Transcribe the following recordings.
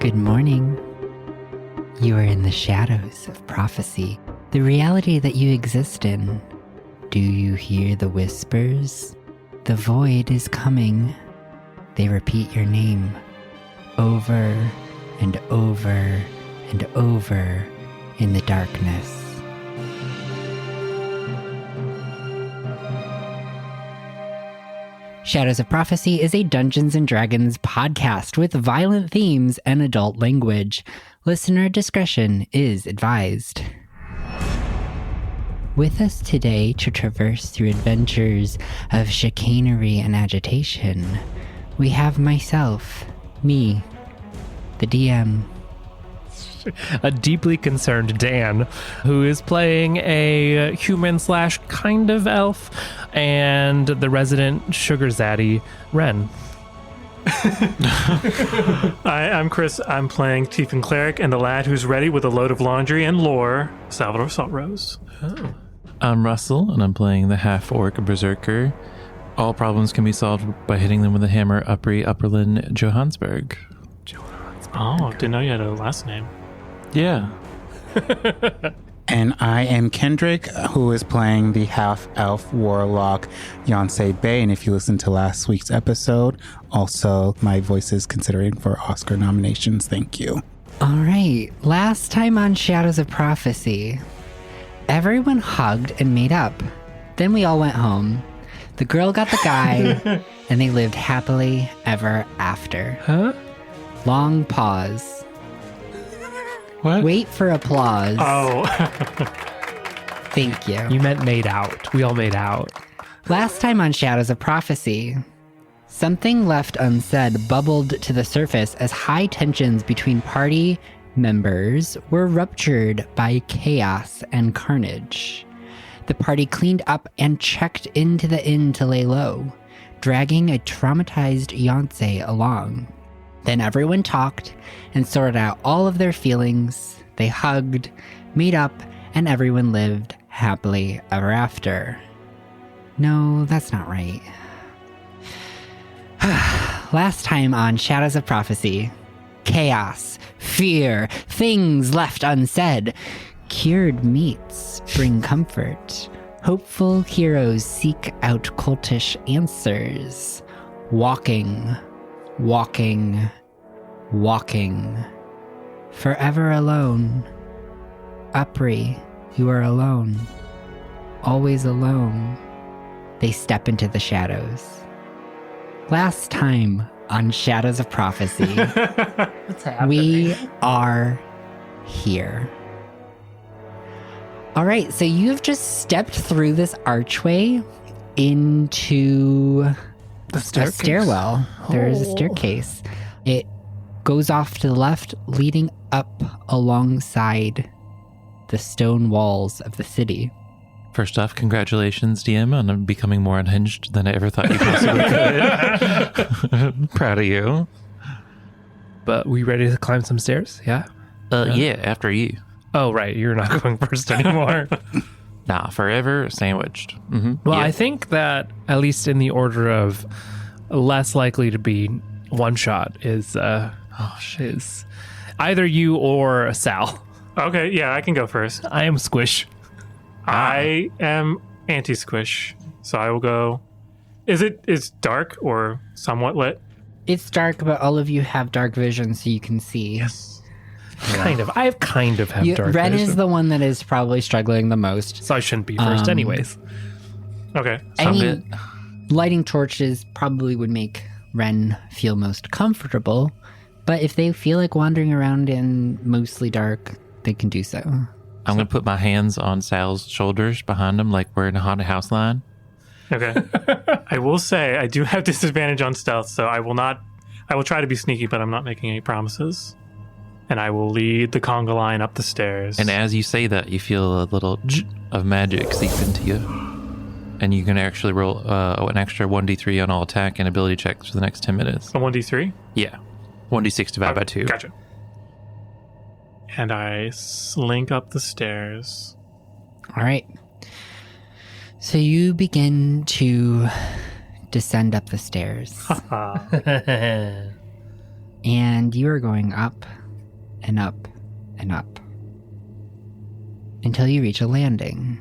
Good morning. You are in the shadows of prophecy, the reality that you exist in. Do you hear the whispers? The void is coming. They repeat your name over and over and over in the darkness. Shadows of Prophecy is a Dungeons & Dragons podcast with violent themes and adult language. Listener discretion is advised. With us today to traverse through adventures of chicanery and agitation, we have myself, me, the DM. A deeply concerned Dan, who is playing a human / kind of elf, and the resident sugar zaddy, Ren. Hi, I'm Chris. I'm playing Tiefling Cleric and the lad who's ready with a load of laundry and lore, Salvador Saltrose. Oh. I'm Russell, and I'm playing the half-orc berserker. All problems can be solved by hitting them with a hammer, Upperlin Johannesburg. Oh, didn't know you had a last name. Yeah. And I am Kendrick, who is playing the half-elf warlock Yonsei Bay. And if you listened to last week's episode, also my voice is considering for Oscar nominations. Thank you. All right, last time on Shadows of Prophecy, everyone hugged and made up. Then we all went home. The girl got the guy, and they lived happily ever after. Huh? Long pause. What? Wait for applause. Oh. Thank you. You meant made out. We all made out. Last time on Shadows of Prophecy, something left unsaid bubbled to the surface as high tensions between party members were ruptured by chaos and carnage. The party cleaned up and checked into the inn to lay low, dragging a traumatized Yonsei along. Then everyone talked and sorted out all of their feelings. They hugged, made up, and everyone lived happily ever after. No, that's not right. Last time on Shadows of Prophecy, chaos, fear, things left unsaid. Cured meats bring comfort. Hopeful heroes seek out cultish answers. Walking. Forever alone. Upri, you are alone. Always alone. They step into the shadows. Last time on Shadows of Prophecy, What's happening? we are here. All right, so you have just stepped through this archway into The a staircase. stairwell. There is a staircase. It goes off to the left, leading up alongside the stone walls of the city. First off, congratulations, DM, on becoming more unhinged than I ever thought you possibly could. Proud of you. But we ready to climb some stairs? Yeah? Yeah, after you. Oh, right. You're not going first anymore. Nah, forever sandwiched. Mm-hmm. Well, Yeah. I think that at least in the order of less likely to be one shot is either you or Sal. Okay, yeah, I can go first. I am Squish. I am anti-squish, so I will go. Is dark or somewhat lit? It's dark, but all of you have dark vision, so you can see. Yes. Kind of. I kind of have dark Ren vision. is the one that is probably struggling the most. So I shouldn't be first anyways. Okay. I Some mean, lighting torches probably would make Ren feel most comfortable, but if they feel like wandering around in mostly dark, they can do so. I'm going to put my hands on Sal's shoulders behind him like we're in a haunted house line. Okay. I will say I do have disadvantage on stealth, so I will try to be sneaky, but I'm not making any promises. And I will lead the conga line up the stairs. And as you say that, you feel a little of magic seep into you. And you can actually roll an extra 1d3 on all attack and ability checks for the next 10 minutes. a 1d3? Yeah. 1d6 divided by 2. Gotcha. And I slink up the stairs. All right. So you begin to descend up the stairs. And you are going up and up and up until you reach a landing.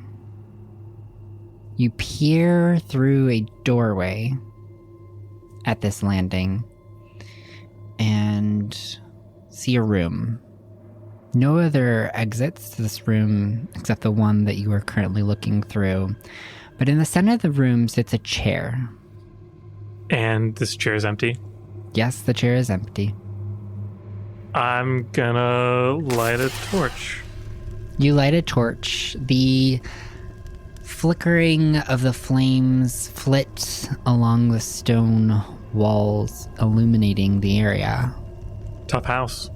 You peer through a doorway at this landing and see a room. No other exits to this room except the one that you are currently looking through. But in the center of the room sits a chair. And this chair is empty. Yes, the chair is empty. I'm gonna light a torch. You light a torch. The flickering of the flames flit along the stone walls, illuminating the area. Tough house.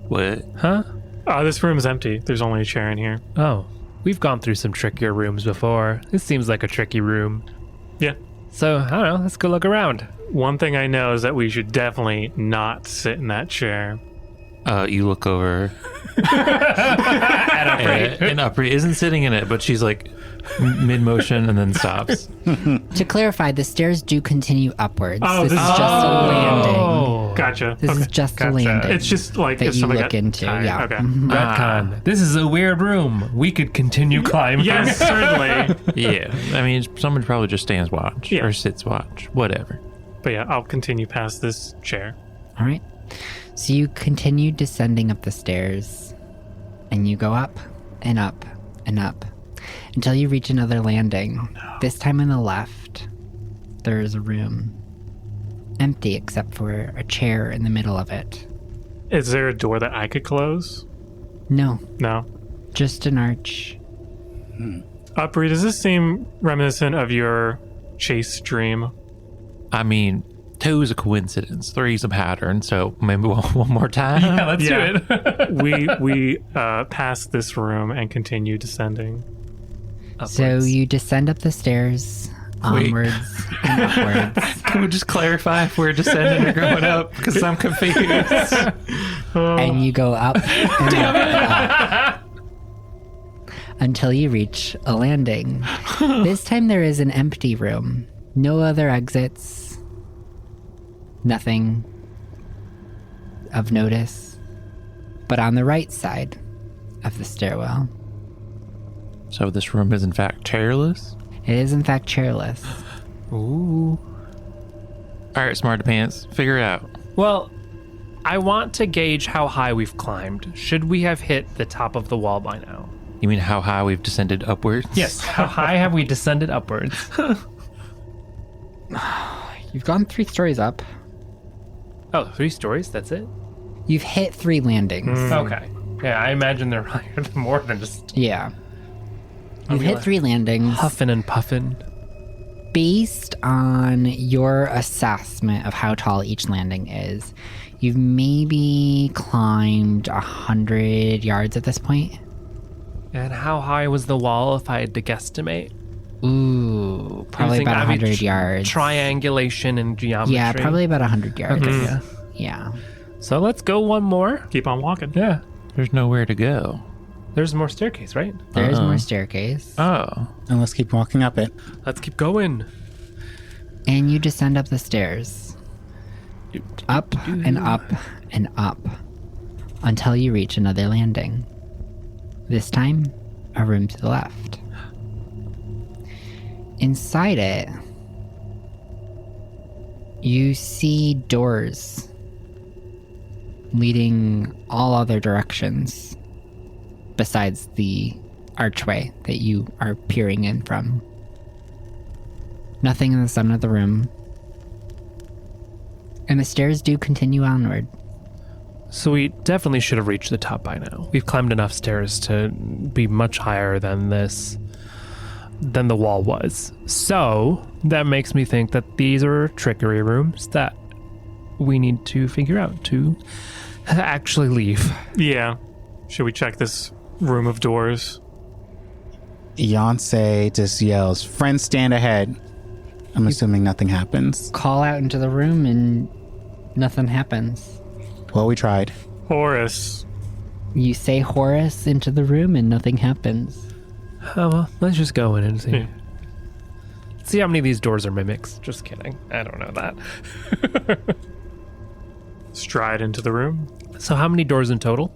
What? Huh? This room is empty. There's only a chair in here. Oh, we've gone through some trickier rooms before. This seems like a tricky room. Yeah. So, I don't know, let's go look around. One thing I know is that we should definitely not sit in that chair. You look over. And Upri isn't sitting in it, but she's like mid-motion and then stops. To clarify, the stairs do continue upwards. Oh, this this is is- just a landing. Oh, Gotcha. This Okay. is just Gotcha. a landing. It's just like that if you somebody look got into, tired. yeah. Okay. retcon. This is a weird room. We could continue climbing. Yes, certainly. Yeah. I mean, someone probably just stands watch Yeah. or sits watch. Whatever. But yeah, I'll continue past this chair. All right. So you continue descending up the stairs, and you go up and up and up until you reach another landing. This time on the left, there is a room. Empty except for a chair in the middle of it. Is there a door that I could close? No, No. just an arch. Upri, does this seem reminiscent of your chase dream? I mean, 2 is a coincidence. 3 is a pattern. So maybe one more time. Yeah, let's Yeah. do it. we passed this room and continue descending. So Upwards. you descend up the stairs, Wait. onwards and upwards, Can we just clarify if we're descending or going up? Because I'm confused. and you go up and up and up until you reach a landing. This time there is an empty room. No other exits. Nothing of notice. But on the right side of the stairwell, So this room is in fact chairless? it is in fact chairless. Ooh. All right, Smarty Pants, figure it out. Well, I want to gauge how high we've climbed. Should we have hit the top of the wall by now? You mean how high we've descended upwards? Yes. How high have we descended upwards? You've gone 3 stories up. Oh, 3 stories? That's it? You've hit 3 landings. Okay. Yeah, I imagine they're higher than more than just Yeah. You've hit 3 landings. huffing and puffing. Based on your assessment of how tall each landing is, you've maybe climbed 100 yards at this point. And how high was the wall if I had to guesstimate? Ooh, probably Using, about I mean, 100 yards. Triangulation and geometry. Yeah, probably about 100 yards. Okay, yeah. Yeah. So let's go one more. Keep on walking. Yeah. There's nowhere to go. There's more staircase, right? There's more staircase. Oh. And let's keep walking up it. Let's keep going. And you descend up the stairs. Up and up and up until you reach another landing. This time, a room to the left. Inside it, you see doors leading all other directions besides the archway that you are peering in from. Nothing in the center of the room. And the stairs do continue onward. So we definitely should have reached the top by now. We've climbed enough stairs to be much higher than the wall was. So that makes me think that these are trickery rooms that we need to figure out to actually leave. Yeah. Should we check this room of doors? Beyonce just yells, "Friends, stand ahead." I'm assuming nothing happens. Call out into the room and nothing happens. Well, we tried. Horace. You say Horace into the room and nothing happens. Oh, well, let's just go in and see. Yeah. See how many of these doors are mimics. Just kidding. I don't know that. stride into the room. So how many doors in total?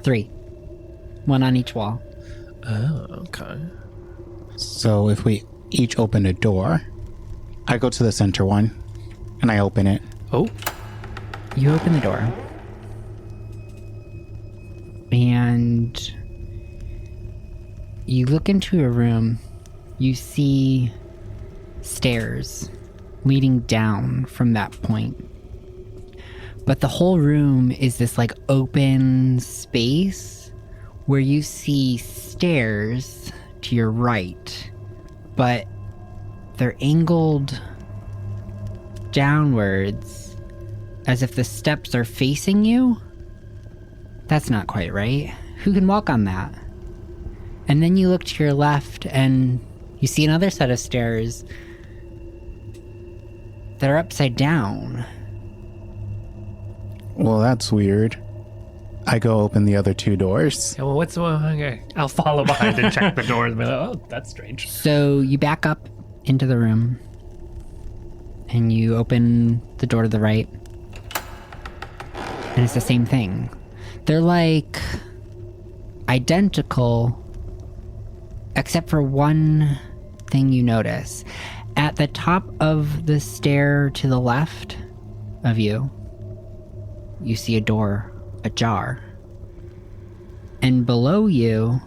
3. 1 on each wall. Oh, okay. So if we each open a door, I go to the center one and I open it. Oh, You open the door. And you look into a room. You see stairs leading down from that point. But the whole room is this like open space where you see stairs to your right, but they're angled downwards as if the steps are facing you. That's not quite right. Who can walk on that? And then you look to your left and you see another set of stairs that are upside down. Well, that's weird. I go open the other 2 doors. yeah, well, okay. I'll follow behind and check the doors and be like, oh, that's strange. So you back up into the room and you open the door to the right. And it's the same thing. They're like identical, except for one thing you notice. At the top of the stair to the left of you, you see a door ajar. And below you,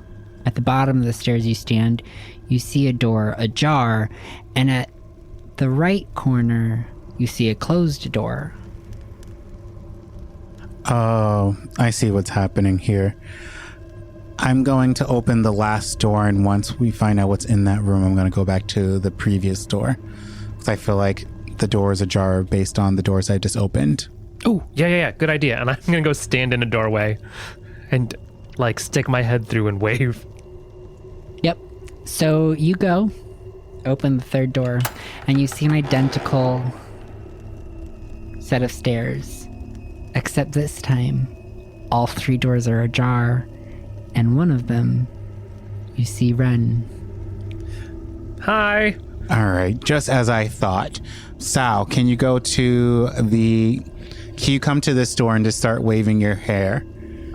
at the bottom of the stairs you stand, you see a door ajar. And at the right corner, you see a closed door. Oh, I see what's happening here. I'm going to open the last door, and once we find out what's in that room, I'm going to go back to the previous door. Because I feel like the door is ajar based on the doors I just opened. Oh, yeah. Good idea. And I'm going to go stand in a doorway and like stick my head through and wave. Yep. So you go, open the third door, and you see an identical set of stairs. Except this time, all 3 doors are ajar, and one of them, you see Ren. Hi. All right, just as I thought. Sal, can you come to this door and just start waving your hair?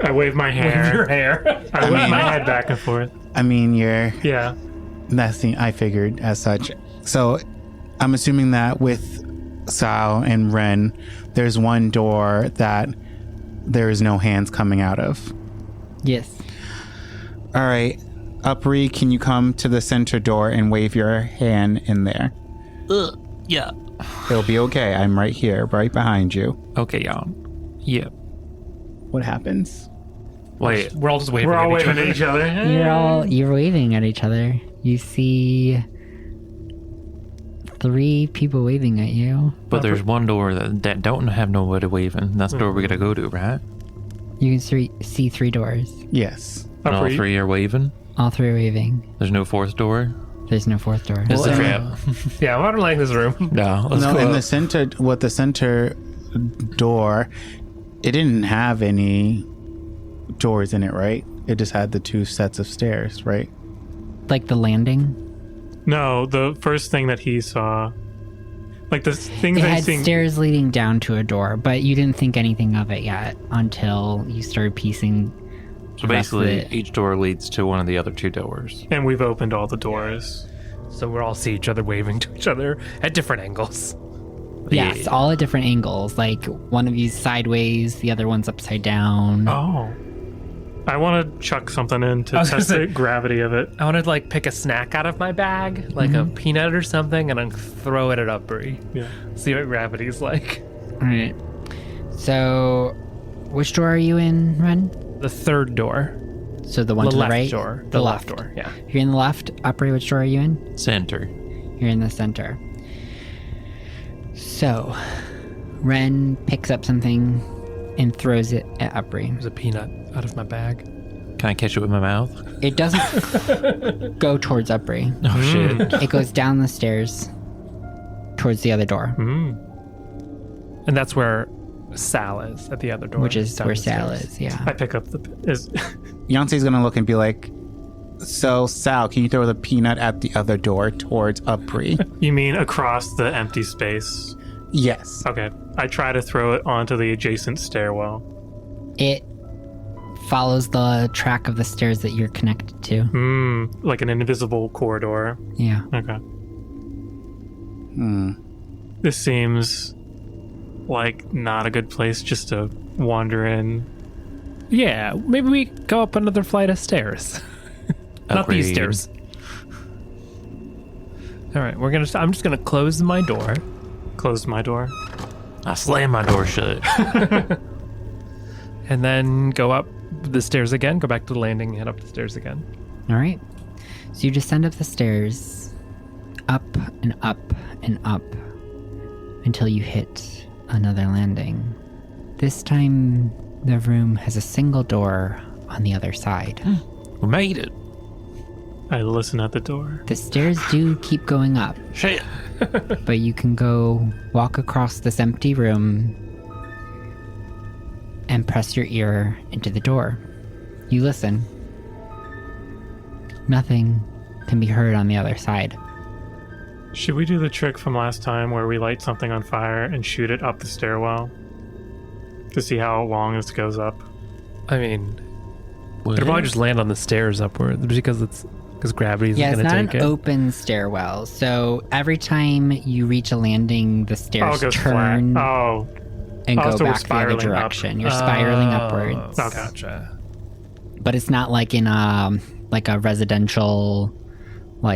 I wave my hair. Your hair. I wave my head back and forth. I mean, Yeah. I figured as such. So I'm assuming that with Sal and Ren, there's one door that there is no hands coming out of. Yes. All right, Upri, can you come to the center door and wave your hand in there? Yeah. It'll be okay. I'm right here, right behind you. Okay, y'all. Yeah. What happens? Wait. We're all just waving We're all at each waving other. at each other. You're waving at each other. You see 3 people waving at you. But there's one door that don't have nobody waving. That's the door we gotta go to, right? You can see 3 doors. Yes. And all Upri. 3 are waving. All 3 are waving. There's no 4th door. There's no 4th door. It's a trap. Yeah, I don't like this room. No, let's No, go in up. the center, door, it didn't have any doors in it, right? It just had the 2 sets of stairs, right? Like the landing. No, the first thing that he saw, like the things It that had he's seeing. stairs leading down to a door, but you didn't think anything of it yet until you started piecing. So the rest of basically, it. each door leads to one of the other 2 doors. And we've opened all the doors. So we'll all see each other waving to each other at different angles. Yes, all at different angles. Like one of you's sideways, the other one's upside down. Oh. I want to chuck something in to I was gonna test the say- gravity of it. I want to like pick a snack out of my bag, like a peanut or something, and then throw it at Upbury. Yeah. See what gravity's like. All right. So, which door are you in, Ren? The 3rd door. So the one The to the left right? door. The left left door, yeah. You're in the left. Upper, which door are you in? Center. You're in the center. So, Ren picks up something and throws it at Upri. There's a peanut out of my bag. Can I catch it with my mouth? It doesn't go towards Upri. Oh, shit. It goes down the stairs towards the other door, And that's where Sal is, at the other door. which is down where the Sal stairs. is. Yeah. I pick up the. Yancey's going to look and be like, so, Sal, can you throw the peanut at the other door towards Upri? You mean across the empty space? Yes. Okay. I try to throw it onto the adjacent stairwell. It follows the track of the stairs that you're connected to. Like an invisible corridor. Yeah. Okay. This seems like not a good place just to wander in. Yeah, maybe we go up another flight of stairs. Not these Agreed. stairs. All right, I'm just gonna close my door. Closed my door. I slam my door shut. And then go up the stairs again, go back to the landing, and head up the stairs again. All right. So you descend up the stairs, up and up and up, until you hit another landing. This time, the room has a single door on the other side. We made it. I listen at the door. The stairs do keep going up, Shit. but you can go walk across this empty room and press your ear into the door. You listen. Nothing can be heard on the other side. Should we do the trick from last time where we light something on fire and shoot it up the stairwell to see how long this goes up? I mean, What? it'll probably just land on the stairs upward because gravity isn't Yeah, it's going to not take an it. open stairwell. So every time you reach a landing, the Oh, stairs it goes turn flat. Oh, and Oh, go so we're back the other spiraling up. direction. You're spiraling upwards. Okay. Gotcha. But it's not like in a residential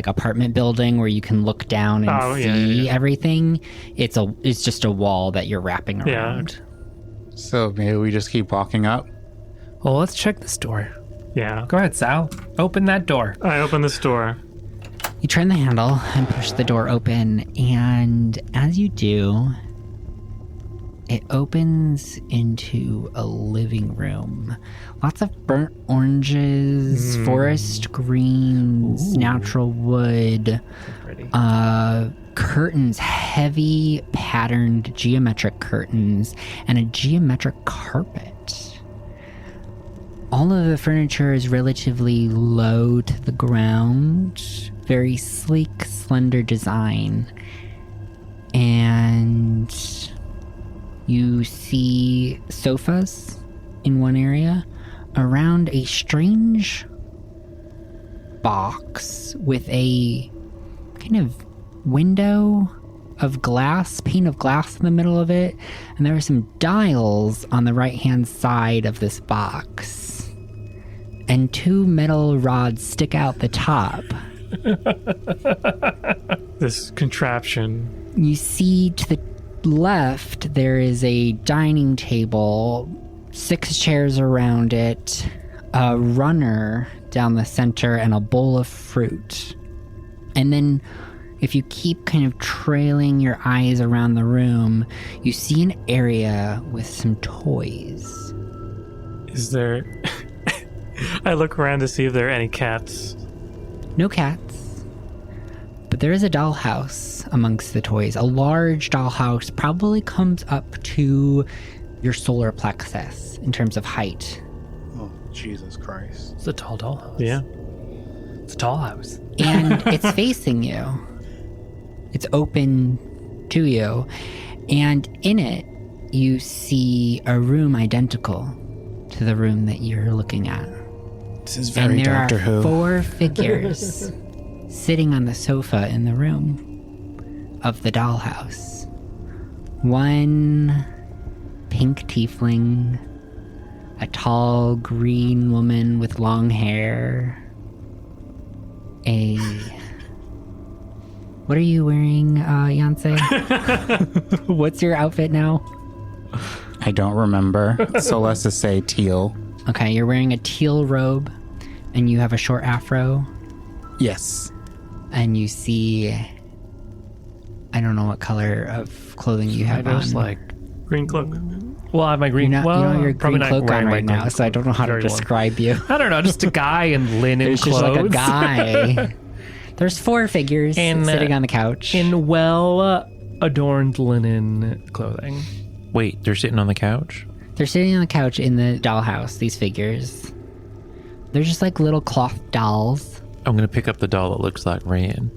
apartment building where you can look down and Oh, yeah, see yeah. everything. It's just a wall that you're wrapping Yeah. around. So maybe we just keep walking up. Well, let's check this door. yeah. Go ahead, Sal. Open that door. I open this door. You turn the handle and push the door open, and as you do, it opens into a living room. Lots of burnt oranges, forest greens, natural wood, Pretty. curtains, heavy patterned geometric curtains, and a geometric carpet. All of the furniture is relatively low to the ground, very sleek, slender design. And you see sofas in one area around a strange box with a kind of window of glass, pane of glass in the middle of it, and there are some dials on the right-hand side of this box. And two metal rods stick out the top. This contraption. You see to the left, there is a dining table, 6 chairs around it, a runner down the center, and a bowl of fruit. And then, if you keep kind of trailing your eyes around the room, you see an area with some toys. Is there... I look around to see if there are any cats. No cats. But there is a dollhouse amongst the toys. A large dollhouse, probably comes up to your solar plexus in terms of height. Oh, Jesus Christ. It's a tall dollhouse. Yeah. It's a tall house. And it's facing you. It's open to you. And in it, you see a room identical to the room that you're looking at. This is very and there Doctor are Who. 4 figures sitting on the sofa in the room of the dollhouse. One pink tiefling, a tall green woman with long hair, What are you wearing, Yancey? What's your outfit now? I don't remember. So let's just say teal. Okay, you're wearing a teal robe, and you have a short afro, Yes. and you see... I don't know what color of clothing you have I on. just like, Green cloak. well, I have my green. You're not, well, you don't have your probably green not cloak on wearing my right now, green so I don't know how to Very warm. describe you. I don't know, just a guy in linen There's clothes. just like a guy. There's 4 figures And, sitting on the couch. in well adorned linen clothing. Wait, they're sitting on the couch? They're sitting on the couch in the dollhouse, these figures. They're just like little cloth dolls. I'm going to pick up the doll that looks like Ren.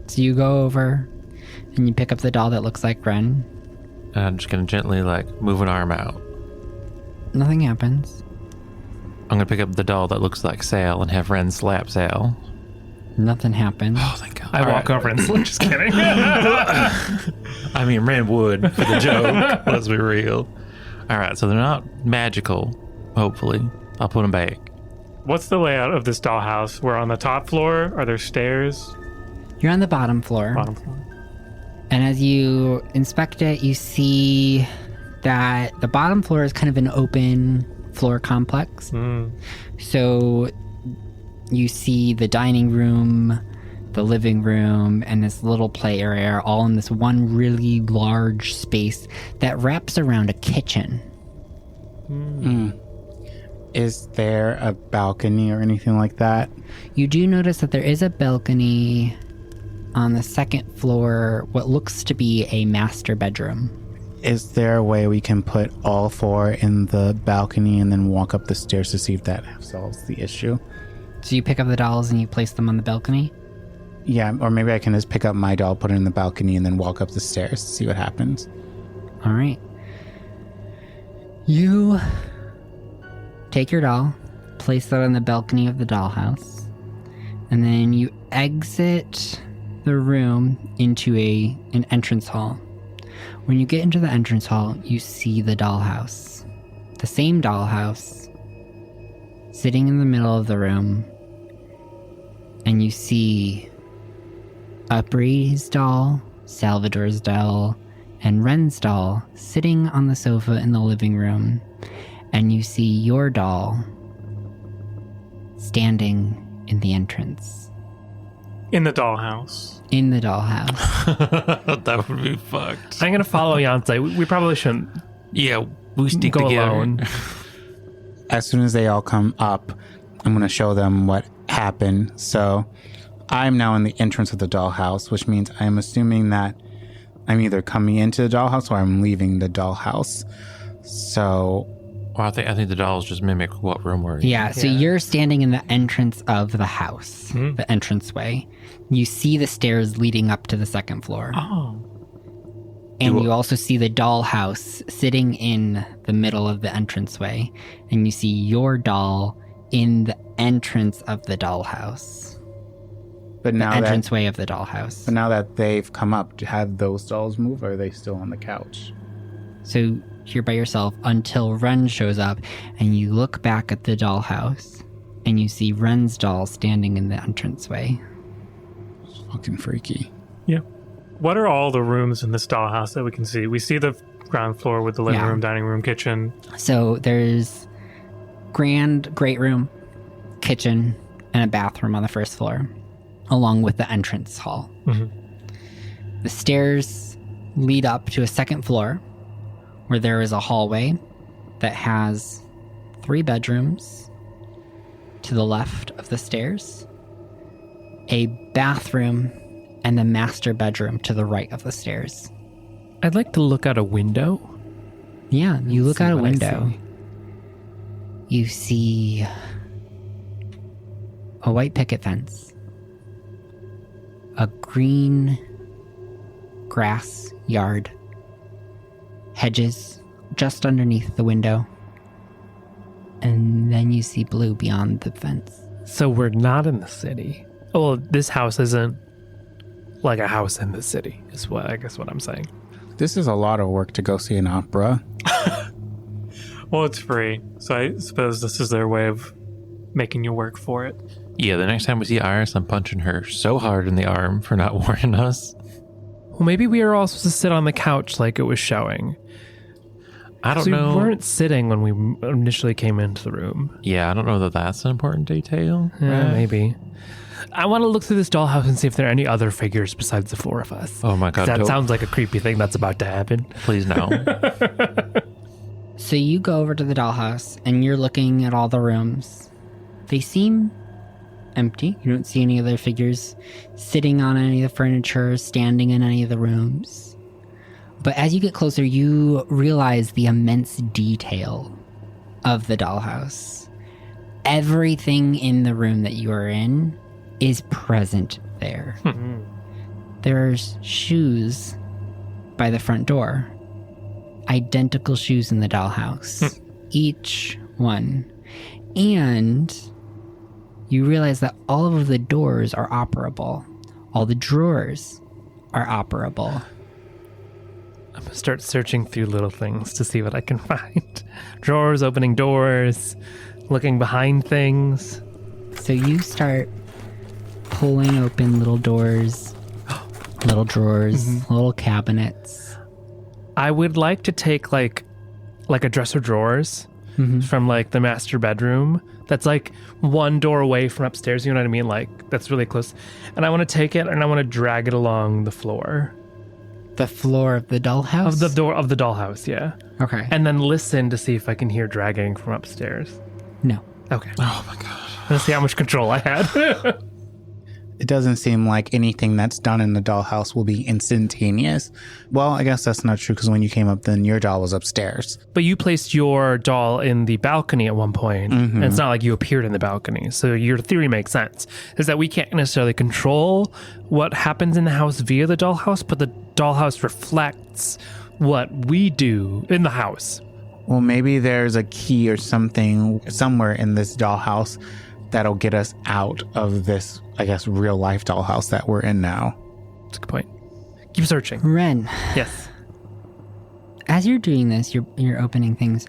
So you go over and you pick up the doll that looks like Ren. And I'm just going to gently, move an arm out. Nothing happens. I'm going to pick up the doll that looks like Sal and have Ren slap Sal. Nothing happens. Oh, thank God. I walk over and just kidding. I mean, Ren would for the joke. Let's be real. All right, so they're not magical, hopefully. I'll put them back. What's the layout of this dollhouse? We're on the top floor. Are there stairs? You're on the bottom floor. Bottom floor. And as you inspect it, you see that the bottom floor is kind of an open floor complex. So you see the dining room, the living room, and this little play area all in this one really large space that wraps around a kitchen. Is there a balcony or anything like that? You do notice that there is a balcony on the second floor, what looks to be a master bedroom. Is there a way we can put all four in the balcony and then walk up the stairs to see if that solves the issue? So you pick up the dolls and you place them on the balcony? Yeah, or maybe I can just pick up my doll, put it in the balcony, and then walk up the stairs to see what happens. All right. You take your doll, place that on the balcony of the dollhouse, and then you exit the room into an entrance hall. When you get into the entrance hall, you see the dollhouse. The same dollhouse sitting in the middle of the room, and you see Upri's doll, Salvador's doll, and Ren's doll sitting on the sofa in the living room, and you see your doll standing in the entrance. In the dollhouse. In the dollhouse. That would be fucked. I'm going to follow Yancey. We probably shouldn't Yeah, we stick go together. alone. As soon as they all come up, I'm going to show them what happened. So I'm now in the entrance of the dollhouse, which means I'm assuming that I'm either coming into the dollhouse or I'm leaving the dollhouse. So Well, I think the dolls just mimic what room we're in. Yeah, so you're standing in the entrance of the house, the entranceway. You see the stairs leading up to the second floor. Oh. And you also see the dollhouse sitting in the middle of the entranceway. And you see your doll in the entrance of the dollhouse. But now Entranceway of the dollhouse. But now that they've come up, have those dolls move, or are they still on the couch? So you're by yourself until Ren shows up, and you look back at the dollhouse, and you see Ren's doll standing in the entranceway. Fucking freaky. Yeah. What are all the rooms in this dollhouse that we can see? We see the ground floor with the living room, dining room, kitchen. So there's great room, kitchen, and a bathroom on the first floor, along with the entrance hall. The stairs lead up to a second floor where there is a hallway that has 3 bedrooms to the left of the stairs, a bathroom, and the master bedroom to the right of the stairs. I'd like to look out a window. Yeah, you look out a what I window. see. You see a white picket fence, a green grass yard, hedges just underneath the window, and then you see blue beyond the fence. So we're not in the city. Well, this house isn't like a house in the city, is what I guess what I'm saying. This is a lot of work to go see an opera. Well, it's free, so I suppose this is their way of making you work for it. Yeah, the next time we see Iris, I'm punching her so hard in the arm for not warning us. Well, maybe we were all supposed to sit on the couch like it was showing. I don't So know. we weren't sitting when we initially came into the room. Yeah, I don't know that that's an important detail. Yeah, right? maybe. I want to look through this dollhouse and see if there are any other figures besides the 4 of us. Oh my God. That sounds like a creepy thing that's about to happen. Please no. So you go over to the dollhouse and you're looking at all the rooms. They seem empty. You don't see any other figures sitting on any of the furniture, standing in any of the rooms. But as you get closer, you realize the immense detail of the dollhouse. Everything in the room that you are in is present there. There's shoes by the front door. identical shoes in the dollhouse. Each one. And you realize that all of the doors are operable. All the drawers are operable. I'm going to start searching through little things to see what I can find. Drawers, opening doors, looking behind things. So you start pulling open little doors, little drawers, little cabinets. I would like to take like a dresser drawers from like the master bedroom that's like one door away from upstairs, you know what I mean? Like that's really close. And I want to take it and I want to drag it along the floor. The floor of the dollhouse? Of the door of the dollhouse, yeah. Okay. And then listen to see if I can hear dragging from upstairs. No. Okay. Oh my gosh. Let's see how much control I had. It doesn't seem like anything that's done in the dollhouse will be instantaneous. Well, I guess that's not true because when you came up, then your doll was upstairs. But you placed your doll in the balcony at one point, and it's not like you appeared in the balcony. So your theory makes sense, is that we can't necessarily control what happens in the house via the dollhouse, but the dollhouse reflects what we do in the house. Well, maybe there's a key or something somewhere in this dollhouse that'll get us out of this, I guess, real life dollhouse that we're in now. That's a good point. Keep searching. Ren, Yes. as you're doing this, you're opening things.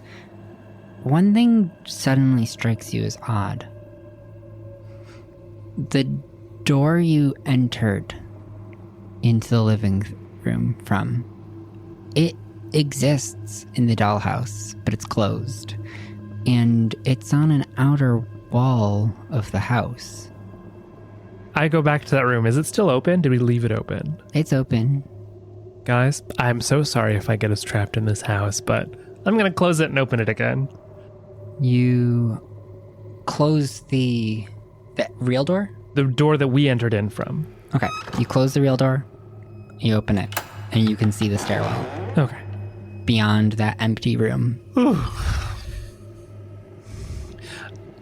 One thing suddenly strikes you as odd. The door you entered into the living room from, it exists in the dollhouse, but it's closed. And it's on an outer wall of the house. I go back to that room. Is it still open? Did we leave it open? It's open. Guys, I'm so sorry if I get us trapped in this house, but I'm going to close it and open it again. You close the real door? The door that we entered in from. Okay. You close the real door, you open it, and you can see the stairwell Okay. beyond that empty room.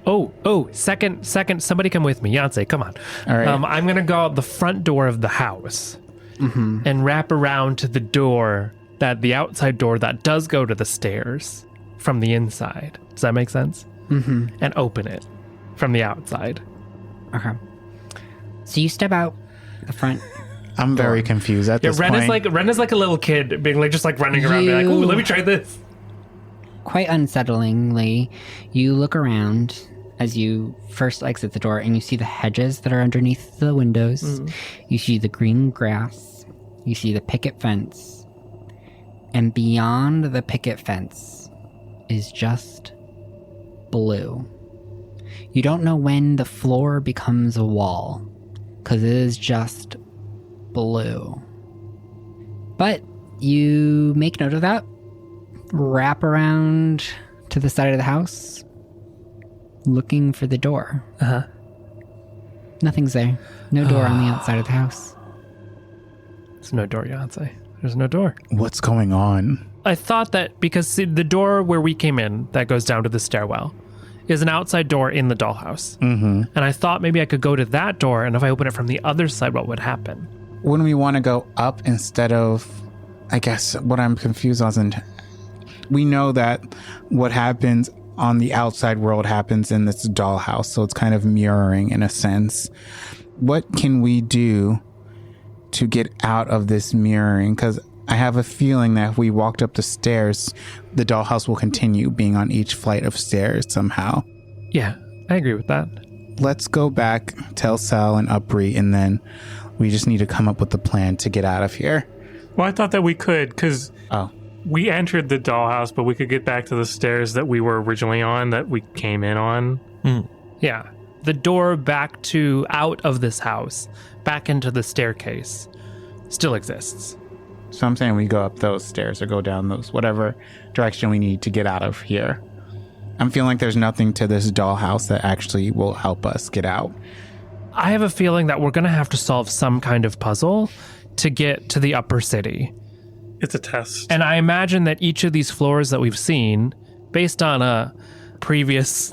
Oh, second, somebody come with me. Yancey, come on. All right. I'm going to go out the front door of the house and wrap around to the door, the outside door that does go to the stairs from the inside. Does that make sense? Mm-hmm. And open it from the outside. Okay. So you step out the front. I'm very confused at this Ren point. is like a little kid being like, just like running around being like, ooh, let me try this. Quite unsettlingly, you look around as you first exit the door and you see the hedges that are underneath the windows. You see the green grass. You see the picket fence. And beyond the picket fence is just blue. You don't know when the floor becomes a wall, because it is just blue. But you make note of that, wrap around to the side of the house, looking for the door. Nothing's there. No door on the outside of the house. There's no door, Yancey. There's no door. What's going on? I thought that because see, the door where we came in that goes down to the stairwell is an outside door in the dollhouse. And I thought maybe I could go to that door, and if I open it from the other side, what would happen? Wouldn't we want to go up instead of, I guess what I'm confused on is, we know that what happens on the outside world happens in this dollhouse, so it's kind of mirroring in a sense. What can we do to get out of this mirroring? Because I have a feeling that if we walked up the stairs, the dollhouse will continue being on each flight of stairs somehow. Yeah, I agree with that. Let's go back, tell Sal and Upri, and then we just need to come up with a plan to get out of here. Well, I thought that we could, because we entered the dollhouse, but we could get back to the stairs that we were originally on, that we came in on. Yeah. The door back to out of this house, back into the staircase, still exists. So I'm saying we go up those stairs or go down those, whatever direction we need to get out of here. I'm feeling like there's nothing to this dollhouse that actually will help us get out. I have a feeling that we're going to have to solve some kind of puzzle to get to the upper city. It's a test. And I imagine that each of these floors that we've seen, based on a previous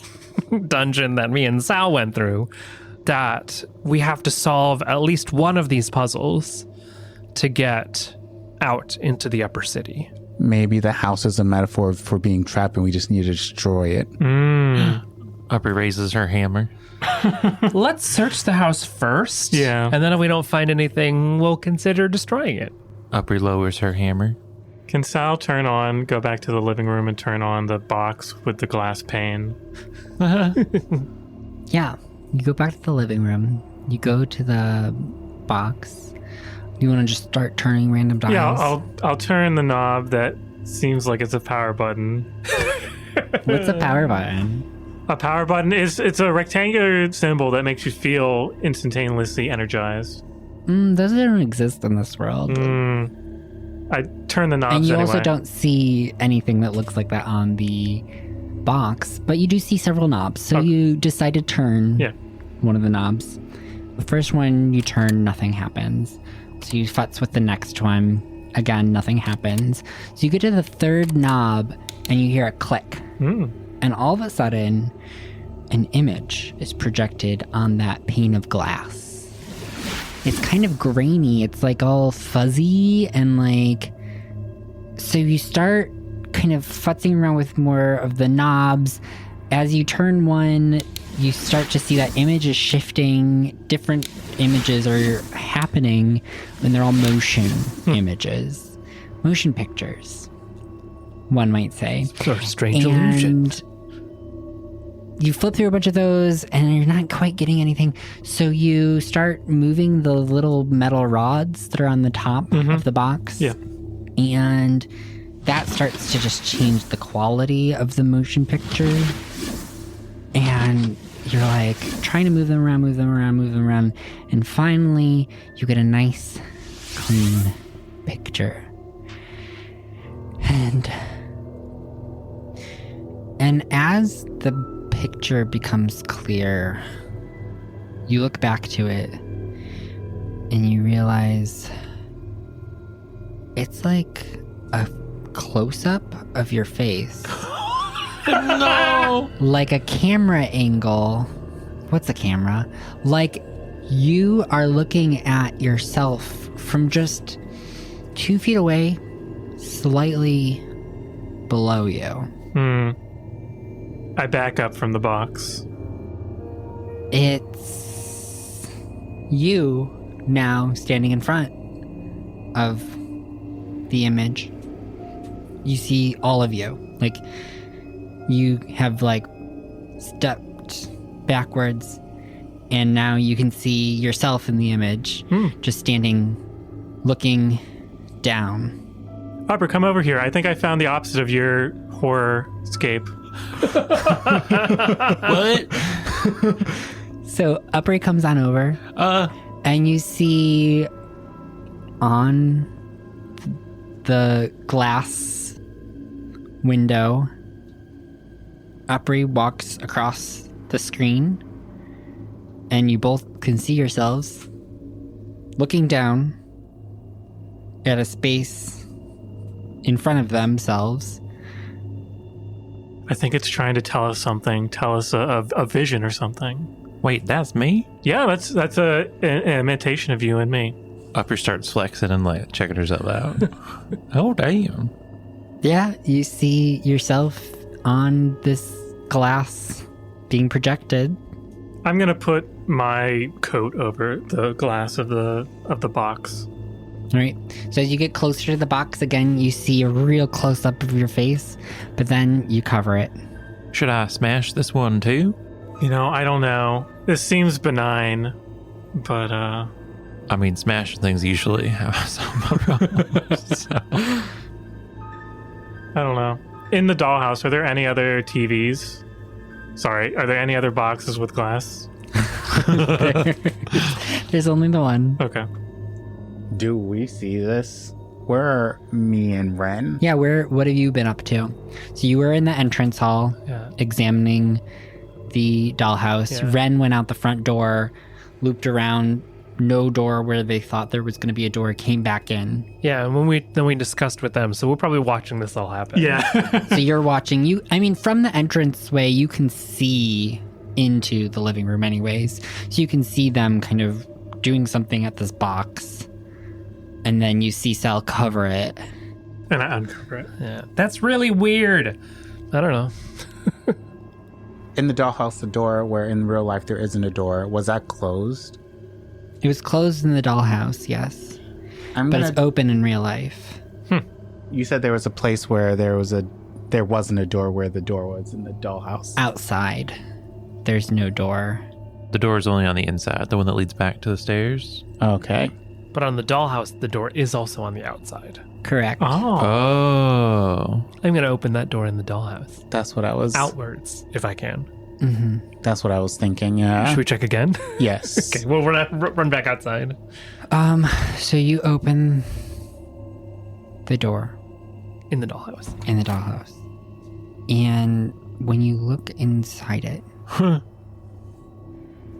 dungeon that me and Sal went through, that we have to solve at least one of these puzzles to get out into the upper city. Maybe the house is a metaphor for being trapped and we just need to destroy it. Upper raises her hammer. Let's search the house first. Yeah. And then if we don't find anything, we'll consider destroying it. Upper lowers her hammer. Can Sal go back to the living room and turn on the box with the glass pane? Yeah. You go back to the living room. You go to the box. You want to just start turning random dials? Yeah, I'll turn the knob that seems like it's a power button. What's a power button? A power button it's a rectangular symbol that makes you feel instantaneously energized. Those don't exist in this world. I turn the knobs And you anyway. also don't see anything that looks like that on the box, but you do see several knobs. So you decide to turn one of the knobs. The first one you turn, nothing happens. So you futz with the next one. Again, nothing happens. So you get to the third knob and you hear a click. And all of a sudden, an image is projected on that pane of glass. It's kind of grainy. It's like all fuzzy and like... So you start kind of futzing around with more of the knobs. As you turn one, you start to see that image is shifting. Different images are happening and they're all motion images. Motion pictures, one might say. Sort of strange illusion. And you flip through a bunch of those and you're not quite getting anything. So you start moving the little metal rods that are on the top of the box. Yeah. And that starts to just change the quality of the motion picture. And you're like trying to move them around. And finally, you get a nice, clean picture. And as the picture becomes clear, you look back to it and you realize it's like a close-up of your face. No! Like a camera angle. What's a camera? Like you are looking at yourself from just 2 feet away, slightly below you. I back up from the box. It's you now standing in front of the image. You see all of you. Like, you have, like, stepped backwards, and now you can see yourself in the image, just standing, looking down. Upper, come over here. I think I found the opposite of your horror escape. What? So Upper comes on over, and you see on the glass window, Upper walks across the screen, and you both can see yourselves looking down at a space in front of themselves. I think it's trying to tell us something. Tell us a vision or something. Wait, that's me? Yeah, that's an imitation of you and me. Upper starts flexing and like checking herself out. Oh, damn. Yeah, you see yourself on this glass being projected. I'm gonna put my coat over the glass of the box. All right. So as you get closer to the box again, you see a real close up of your face, but then you cover it. Should I smash this one too? You know, I don't know. This seems benign, but I mean, smashing things usually have some problems. So. I don't know. In the dollhouse, are there any other TVs? Sorry, are there any other boxes with glass? There's only the one. Okay. Do we see this? Where are me and Ren? Yeah, what have you been up to? So you were in the entrance hall, examining the dollhouse. Yeah. Ren went out the front door, looped around, no door where they thought there was going to be a door, came back in. Yeah, and then we discussed with them, so we're probably watching this all happen. Yeah. So you're watching. From the entranceway, you can see into the living room anyways. So you can see them kind of doing something at this box. And then you see Sal cover it. And I uncover it. Yeah, that's really weird. I don't know. In the dollhouse, the door where in real life there isn't a door, was that closed? It was closed in the dollhouse, yes. But it's open in real life. You said there was a place where there wasn't a door where the door was in the dollhouse. Outside, there's no door. The door is only on the inside, the one that leads back to the stairs. Okay. But on the dollhouse, the door is also on the outside. Correct. Oh. I'm going to open that door in the dollhouse. That's what I was... Outwards, if I can. That's what I was thinking, yeah. Should we check again? Yes. Okay, well, we're not run back outside. So you open the door In the dollhouse. in the dollhouse. And when you look inside it,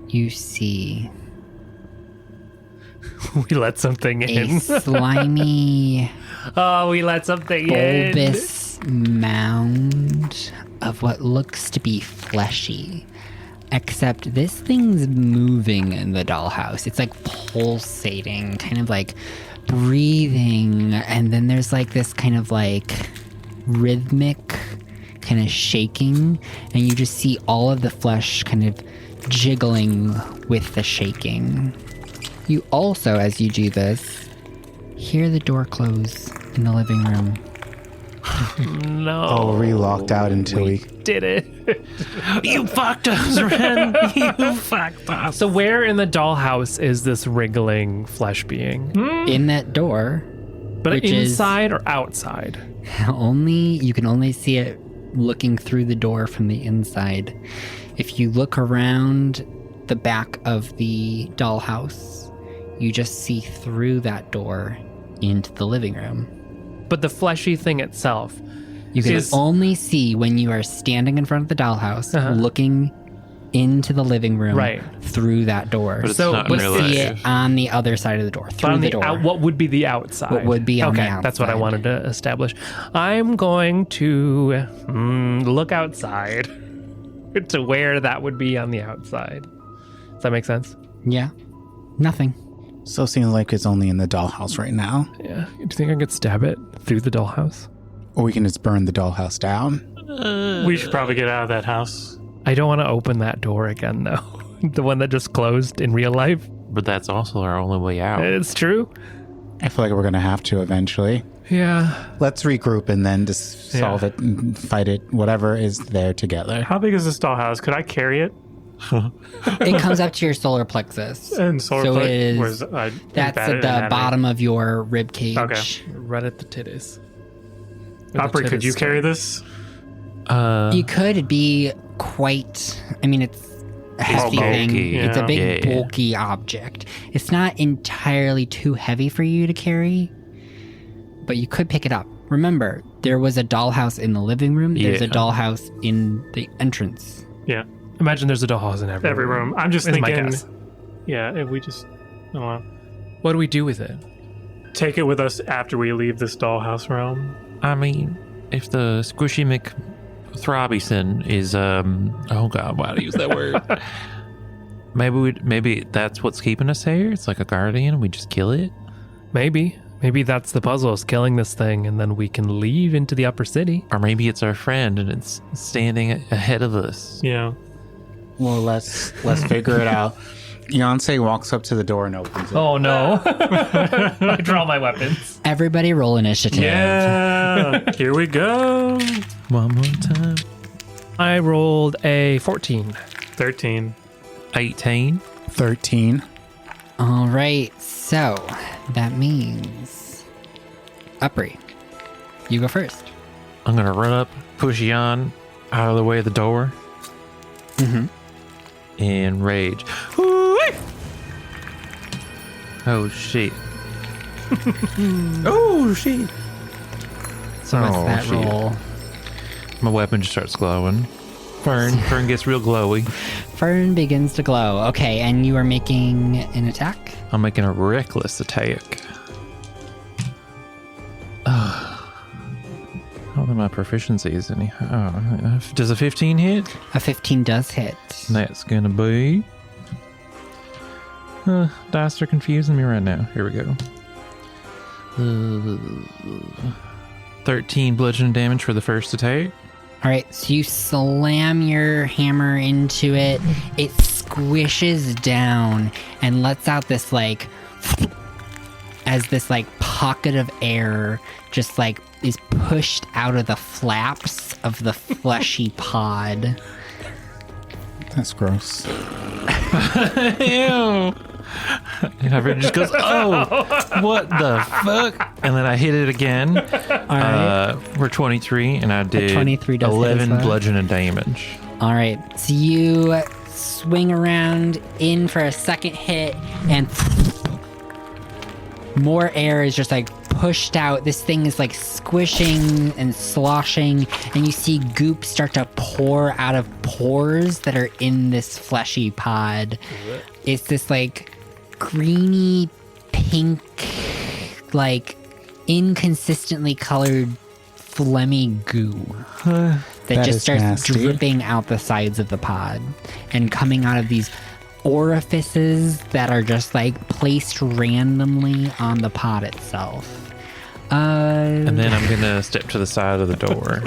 you see We let something a in. slimy, Oh, we let something in. bulbous mound of what looks to be fleshy. Except this thing's moving in the dollhouse. It's like pulsating, kind of like breathing. And then there's like this kind of like rhythmic kind of shaking. And you just see all of the flesh kind of jiggling with the shaking. You also, as you do this, hear the door close in the living room. No. Oh, we locked out until we... Did it. You fucked us, Ren. You fucked us. So where in the dollhouse is this wriggling flesh being? In that door, But Which is- inside or outside? you can only see it looking through the door from the inside. If you look around the back of the dollhouse, you just see through that door into the living room. But the fleshy thing itself. You can Is- only see when you are standing in front of the dollhouse, looking into the living room Right. through that door. But it's So- not but in real see life. it on the other side of the door, But through on the the door. what would be the outside? What would be on the Okay, that's what I outside. wanted to establish. I'm going to look outside to where that would be on the outside. Does that make sense? Yeah, nothing. So it seems like it's only in the dollhouse right now. Yeah. Do you think I could stab it through the dollhouse? Or we can just burn the dollhouse down. We should probably get out of that house. I don't want to open that door again, though. The one that just closed in real life. But that's also our only way out. It's true. I feel like we're going to have to eventually. Yeah. Let's regroup and then just solve it and fight it, whatever is there together. How big is this dollhouse? Could I carry it? It comes up to your solar plexus. And solar So plate? it is- Where's, That's at the bottom of your rib cage. Okay. Right at the titties. Opry, could you carry this? You could be quite. I mean, it's a hefty thing. bulky. It's a Yeah. big, Yeah. bulky object. It's not entirely too heavy for you to carry, but you could pick it up. Remember, there was a dollhouse in the living room. There's a Yeah. dollhouse in the entrance. Yeah, Imagine there's a dollhouse in every room. I'm just Is my thinking. guess. Yeah, if we just What do we do with it? take it with us after we leave this dollhouse realm. I mean, if the squishy McThrobbyson is oh god, why do I use that word? maybe that's what's keeping us here. It's like a guardian. We just kill it. Maybe. Maybe that's the puzzle, is killing this thing, and then we can leave into the upper city. Or maybe it's our friend and it's standing ahead of us. Yeah. Well, let's figure it out. Beyonce walks up to the door and opens it. Oh no. I draw my weapons. Everybody roll initiative. Yeah. Here we go. One more time. I rolled a 14. 13. 18. 13. All right, so that means Upri, you go first. I'm gonna run up, push Jan out of the way of the door, and rage. Oh shit! Oh shit! So what's Oh, that shit. roll? My weapon just starts glowing. Fern gets real glowy. Fern begins to glow. Okay, and you are making an attack? I'm making a reckless attack. I don't think my proficiency is any. Does a 15 hit? A 15 does hit. That's gonna be. Dice are confusing me right now. Here we go. 13 bludgeoning damage for the first attack. All right, so you slam your hammer into it. It squishes down and lets out this like, as this like pocket of air just like is pushed out of the flaps of the fleshy pod. That's gross. Ew. And everyone just goes, oh, what the fuck? And then I hit it again. All right. We're 23, and I did 23 does hit 11 as well. bludgeoning damage. All right, so you swing around in for a second hit, and more air is just like pushed out. This thing is like squishing and sloshing, and you see goop start to pour out of pores that are in this fleshy pod. It's this like greeny pink, like inconsistently colored phlegmy goo that That just is starts nasty. dripping out the sides of the pod and coming out of these orifices that are just like placed randomly on the pod itself. And then I'm going to step to the side of the door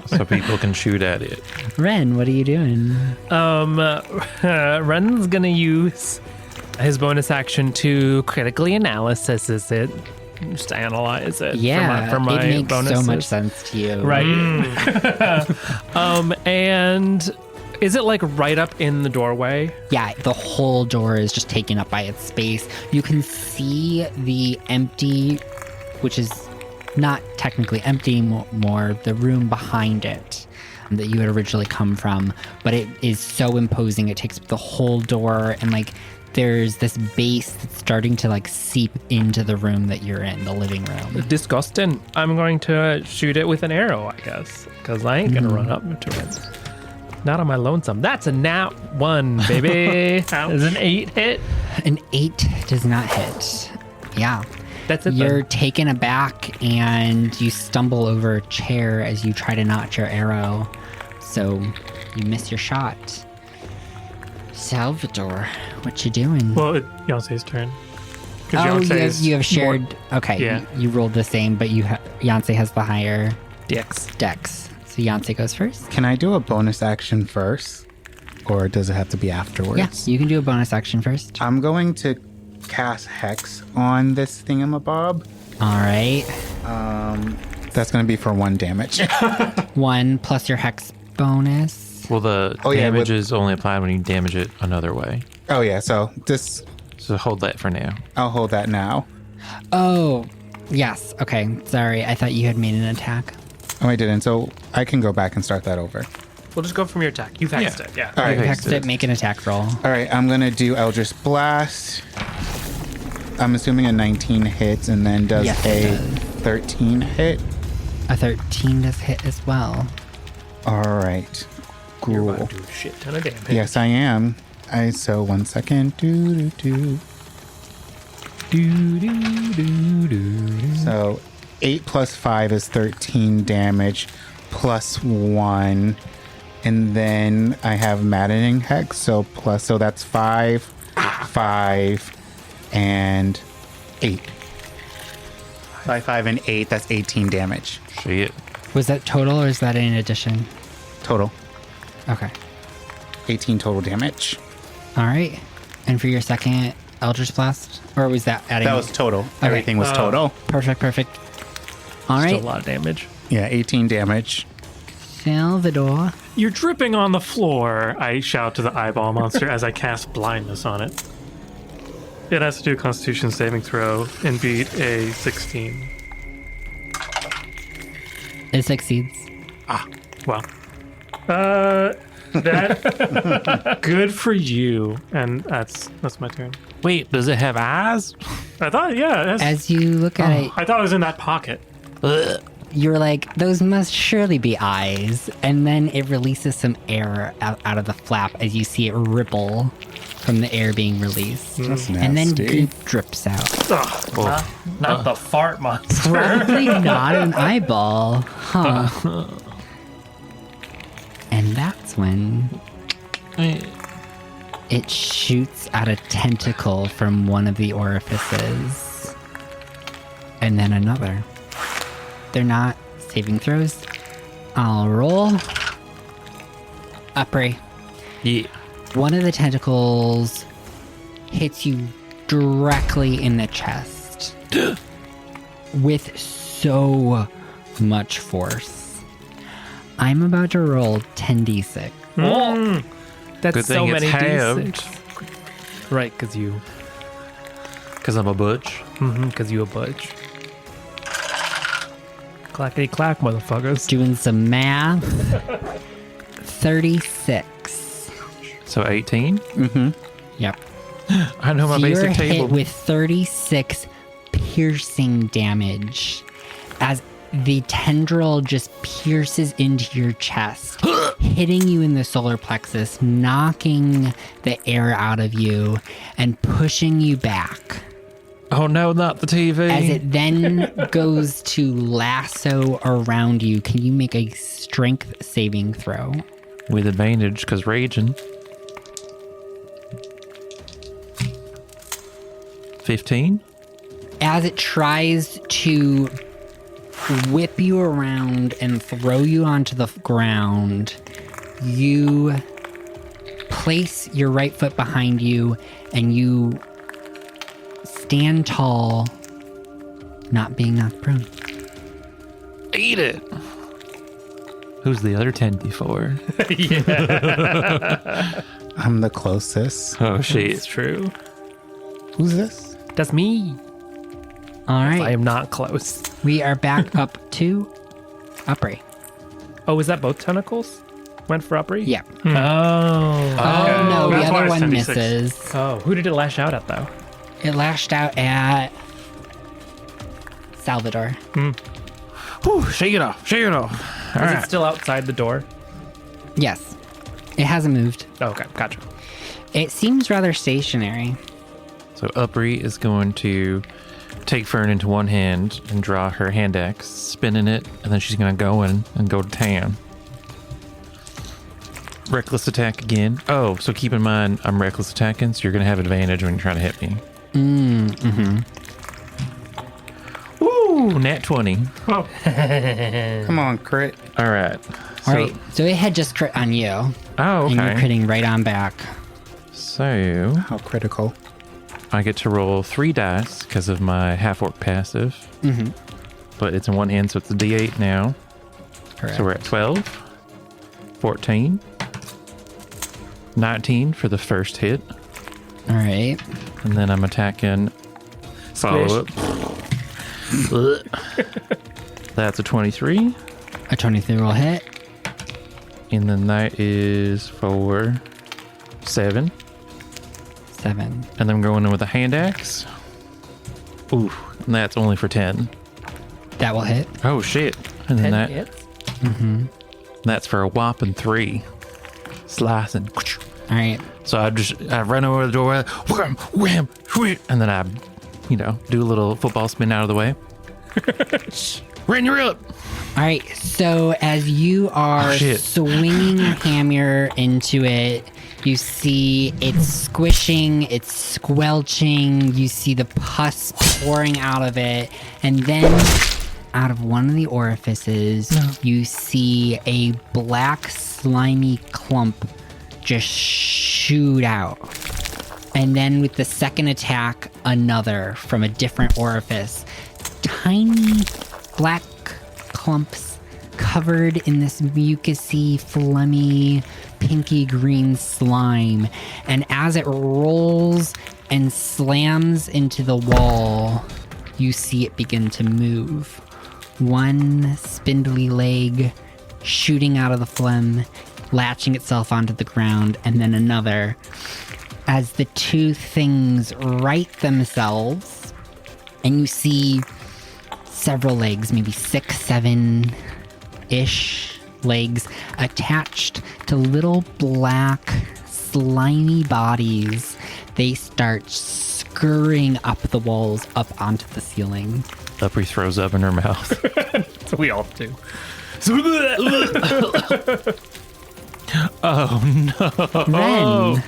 so people can shoot at it. Ren, what are you doing? Ren's gonna use his bonus action to critically analysis it, just analyze it. Yeah, for my it makes bonuses. so much sense to you. Right. And is it like right up in the doorway? Yeah, the whole door is just taken up by its space. You can see the empty, which is not technically empty more, the room behind it that you had originally come from, but it is so imposing. It takes up the whole door, and like there's this base that's starting to like seep into the room that you're in, the living room. Disgusting. I'm going to shoot it with an arrow, I guess, because I ain't gonna run up to it. Not on my lonesome. That's a nat 1, baby. Is an 8 hit? An 8 does not hit. Yeah. That's it. You're Then. taken aback and you stumble over a chair as you try to notch your arrow. So you miss your shot. Salvador, what you doing? Well, it's Yonsei's turn. 'Cause Oh, Yonsei's you have shared. more- Okay, Yeah. you rolled the same, but Yonsei has the higher Dex. dex. So Yonsei goes first. Can I do a bonus action first? Or does it have to be afterwards? Yes, you can do a bonus action first. I'm going to cast Hex on this thingamabob. All right. That's going to be for 1 damage. 1 plus your hex bonus. Well, the yeah, damage with- is only applied when you damage it another way. Oh, yeah. So this, So hold that for now. I'll hold that now. Oh, yes. Okay. Sorry. I thought you had made an attack. Oh, I didn't. So I can go back and start that over. We'll just go from your attack. You've hexed it. Yeah. All right. Okay. Hexed it, make an attack roll. All right. I'm going to do Eldritch Blast. I'm assuming a 19 hits and then does Yes, a it does. 13 hit. A 13 does hit as well. All right. You're Cool. about to do a shit ton of damage. Yes, I am. So 1 second. So 8 plus 5 is 13 damage plus 1. And then I have maddening hex, so that's 5, 5, and 8. 5, 5, and 8. That's 18 damage Shit. Was that total or is that in addition? total. Okay. 18 total damage. All right. And for your second Eldritch Blast? Or was that adding? That was total. Everything was total. Perfect. All Still right. a lot of damage. Yeah, 18 damage. Salvador. You're dripping on the floor, I shout to the eyeball monster as I cast blindness on it. It has to do a constitution saving throw and beat a 16. It succeeds. Wow. That good for you. And that's my turn. Wait, does it have eyes? I thought, yeah. It has, As you look at it, I thought it was in that pocket. you're like, those must surely be eyes. And then it releases some air out of the flap as you see it ripple from the air being released. That's And then nasty. goop drips out. Ugh. Not the fart monster. Probably not an eyeball. Huh. And that's when it shoots out a tentacle from one of the orifices. And then another. They're not saving throws. I'll roll. Upray. Yeah. One of the tentacles hits you directly in the chest with so much force. I'm about to roll 10d6. Oh, that's Good so thing it's many halved. d6. Right, because Because I'm a butch. you a butch. Clackety clack, motherfuckers. Doing some math. 36. So 18? Yep. I know my So basic you're table. hit with 36 piercing damage as the tendril just pierces into your chest, hitting you in the solar plexus, knocking the air out of you and pushing you back. Oh no, not the TV. As it then goes to lasso around you, can you make a strength saving throw? With advantage, because raging. 15? As it tries to whip you around and throw you onto the ground, you place your right foot behind you and you stand tall, not being knocked prone. Eat it! Who's the other 10d4? I'm the closest. Oh shit. It's true. Who's this? That's me. All I right, am not close. we are back up to Upray. Oh, is that both tentacles? Went for Upry? Yeah. Oh. Oh no, the That's why other it's one 10d6. misses. Oh, who did it lash out at, though? It lashed out at Salvador. Whew, shake it off. Shake it off. All Is right. it still outside the door? Yes, it hasn't moved. Oh, okay, gotcha. It seems rather stationary. So Upri is going to take Fern into one hand and draw her hand axe, spinning it, and then she's going to go in and go to town. Reckless attack again. Oh, so keep in mind, I'm reckless attacking, so you're going to have advantage when you're trying to hit me. Ooh, nat 20. Come on, crit. All right. All right, so it had just crit on you, Oh, and you're okay. critting right on back. So How critical. I get to roll 3 dice because of my half-orc passive. But it's in one hand, so it's a d8 now. Correct. So we're at 12, 14, 19 for the first hit. All right. And then I'm attacking follow-up. That's a 23. A 23 will hit. And then that is for 7. 7. And then I'm going in with a hand axe. Ooh, and that's only for 10. That will hit. Oh, shit. And then 10 that, hits? that's for a whopping 3. Slicing. All right. So I run over the door, wham, wham, wham, and then I, do a little football spin out of the way. Ran your up. All right. So as you are shit. swinging your hammer into it, you see it's squishing, it's squelching. You see the pus pouring out of it, and then out of one of the orifices, you see a black slimy clump just shoot out. And then with the second attack, another from a different orifice. Tiny black clumps covered in this mucousy, phlegmy, pinky green slime. And as it rolls and slams into the wall, you see it begin to move. One spindly leg shooting out of the phlegm, latching itself onto the ground, and then another. As the two things right themselves, and you see several legs, maybe 6, 7-ish legs, attached to little black, slimy bodies. They start scurrying up the walls, up onto the ceiling. Upri throws up in her mouth. So we all do. Oh, no. Ren,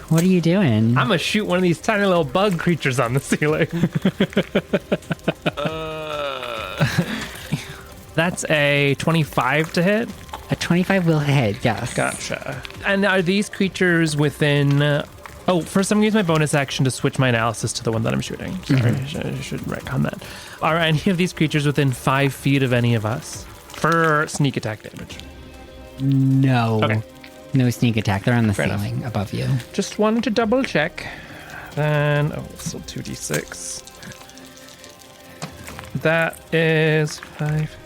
what are you doing? I'm gonna shoot one of these tiny little bug creatures on the ceiling. That's a 25 to hit. A 25 will hit, yes. Gotcha. And are these creatures within... first I'm going to use my bonus action to switch my analysis to the one that I'm shooting. Sorry, I should recon that. Are any of these creatures within 5 feet of any of us for sneak attack damage? No. Okay. No sneak attack. They're on the Fair ceiling above you. Just wanted to double check. Then, still 2d6. That is 5,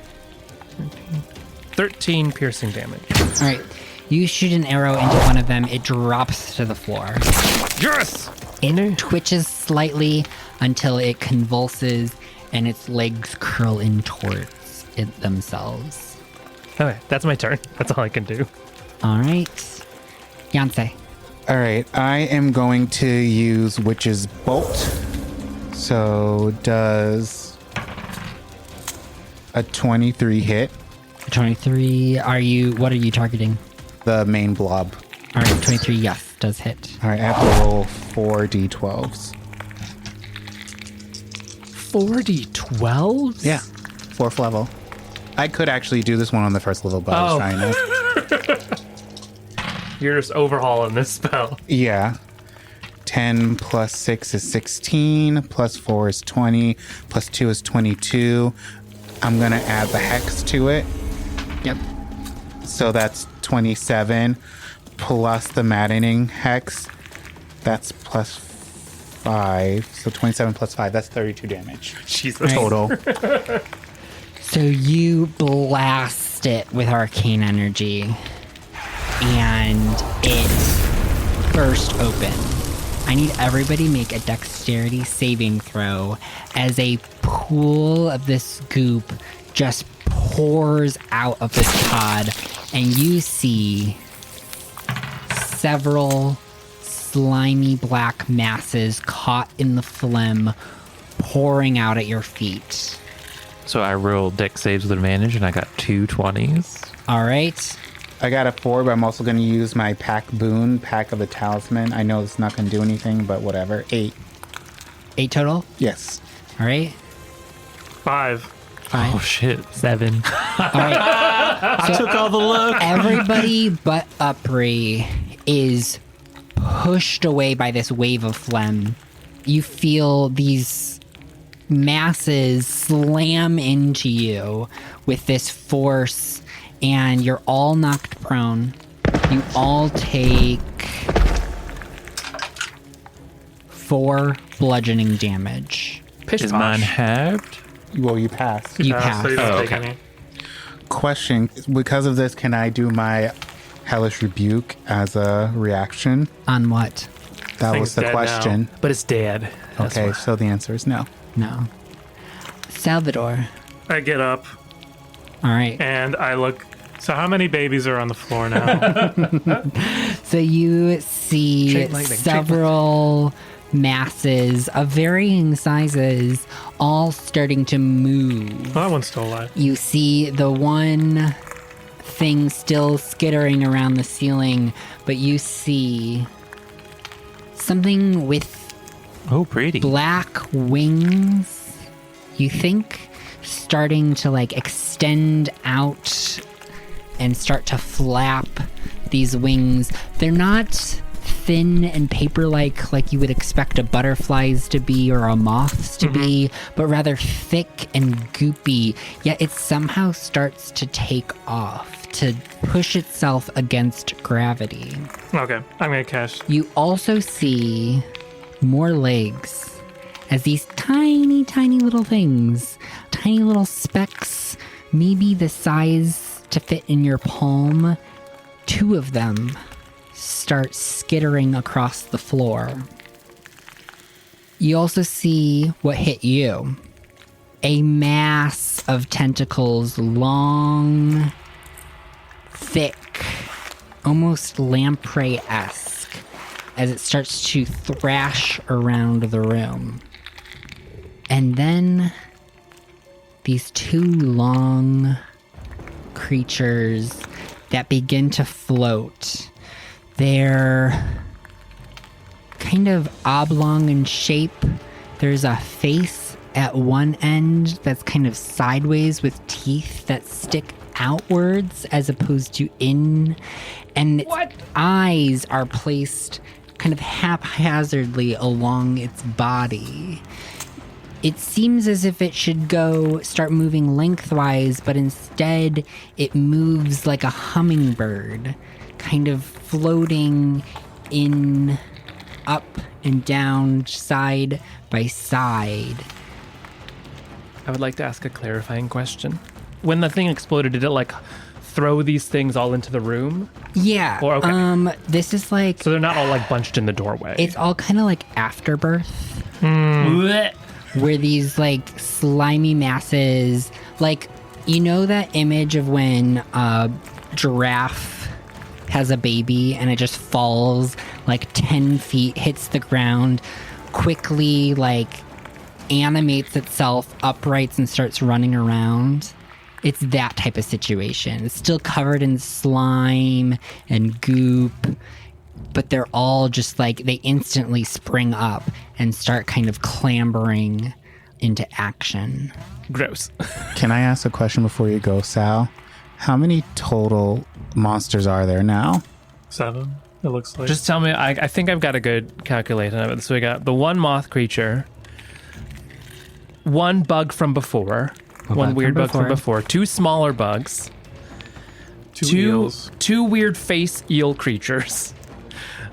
13 piercing damage. All right. You shoot an arrow into one of them. It drops to the floor. Yes! It twitches slightly until it convulses and its legs curl in towards it themselves. Okay, that's my turn. That's all I can do. All right. Yancey. All right, I am going to use Witch's Bolt. So does a 23 hit 23. What are you targeting? the main blob? All right, 23, yes, does hit. All right, I have to roll 4 d12s. 4d12s? Yeah, 4th level. I could actually do this one on the 1st level, but I was trying to. You're just overhauling this spell. Yeah. 10 plus 6 is 16, plus 4 is 20, plus 2 is 22. I'm going to add the hex to it. Yep. So that's 27, plus the maddening hex. That's plus 5. So 27 plus 5, that's 32 damage. Jesus. Total. So you blast it with arcane energy, and it burst open. I need everybody make a dexterity saving throw as a pool of this goop just pours out of this pod, and you see several slimy black masses caught in the phlegm pouring out at your feet. So I rolled dex saves with advantage, and I got 2 20s. All right. I got a 4, but I'm also going to use my pack boon, Pack of the Talisman. I know it's not going to do anything, but whatever. 8. 8 total? Yes. All right. 5. 5. Oh shit. 7. All right. I took all the luck. Everybody but Upri is pushed away by this wave of phlegm. You feel these masses slam into you with this force, and you're all knocked prone. You all take 4 bludgeoning damage. Is mine halved? Well, you passed. You So pass. you don't Oh, take okay. any. Question, because of this, can I do my Hellish Rebuke as a reaction? On what? That Thing's was the dead question. But it's dead. That's Okay, why. so the answer is no. No. Salvador. I get up All right. and I look. So how many babies are on the floor now? So you see Chain lightning, several masses of varying sizes all starting to move. Well, that one's still alive. You see the one thing still skittering around the ceiling, but you see something with Oh, pretty. black wings, you think, starting to like extend out and start to flap these wings. They're not thin and paper-like you would expect a butterfly's to be or a moth's to be, but rather thick and goopy, yet it somehow starts to take off, to push itself against gravity. Okay, I'm gonna cast. You also see more legs as these tiny, tiny little things, tiny little specks, maybe the size to fit in your palm. 2 of them start skittering across the floor. You also see what hit you. A mass of tentacles, long, thick, almost lamprey-esque, as it starts to thrash around the room. And then these 2 long creatures that begin to float. They're kind of oblong in shape. There's a face at one end that's kind of sideways with teeth that stick outwards as opposed to in. And its eyes are placed kind of haphazardly along its body. It seems as if it should start moving lengthwise, but instead it moves like a hummingbird, kind of floating in, up and down, side by side. I would like to ask a clarifying question. When the thing exploded, did it like throw these things all into the room? Yeah. Or, okay. This is like... So they're not all like bunched in the doorway. It's all kind of like afterbirth. Blech. Where these like slimy masses, like, you know that image of when a giraffe has a baby and it just falls like 10 feet, hits the ground, quickly like animates itself uprights and starts running around? It's that type of situation. It's still covered in slime and goop, but they're all just like, they instantly spring up and start kind of clambering into action. Gross. Can I ask a question before you go, Sal? How many total monsters are there now? 7, it looks like. Just tell me, I think I've got a good calculation of it. So we got the one moth creature, one bug from before, one weird bug from before, 2 smaller bugs, two eels. 2 weird face eel creatures,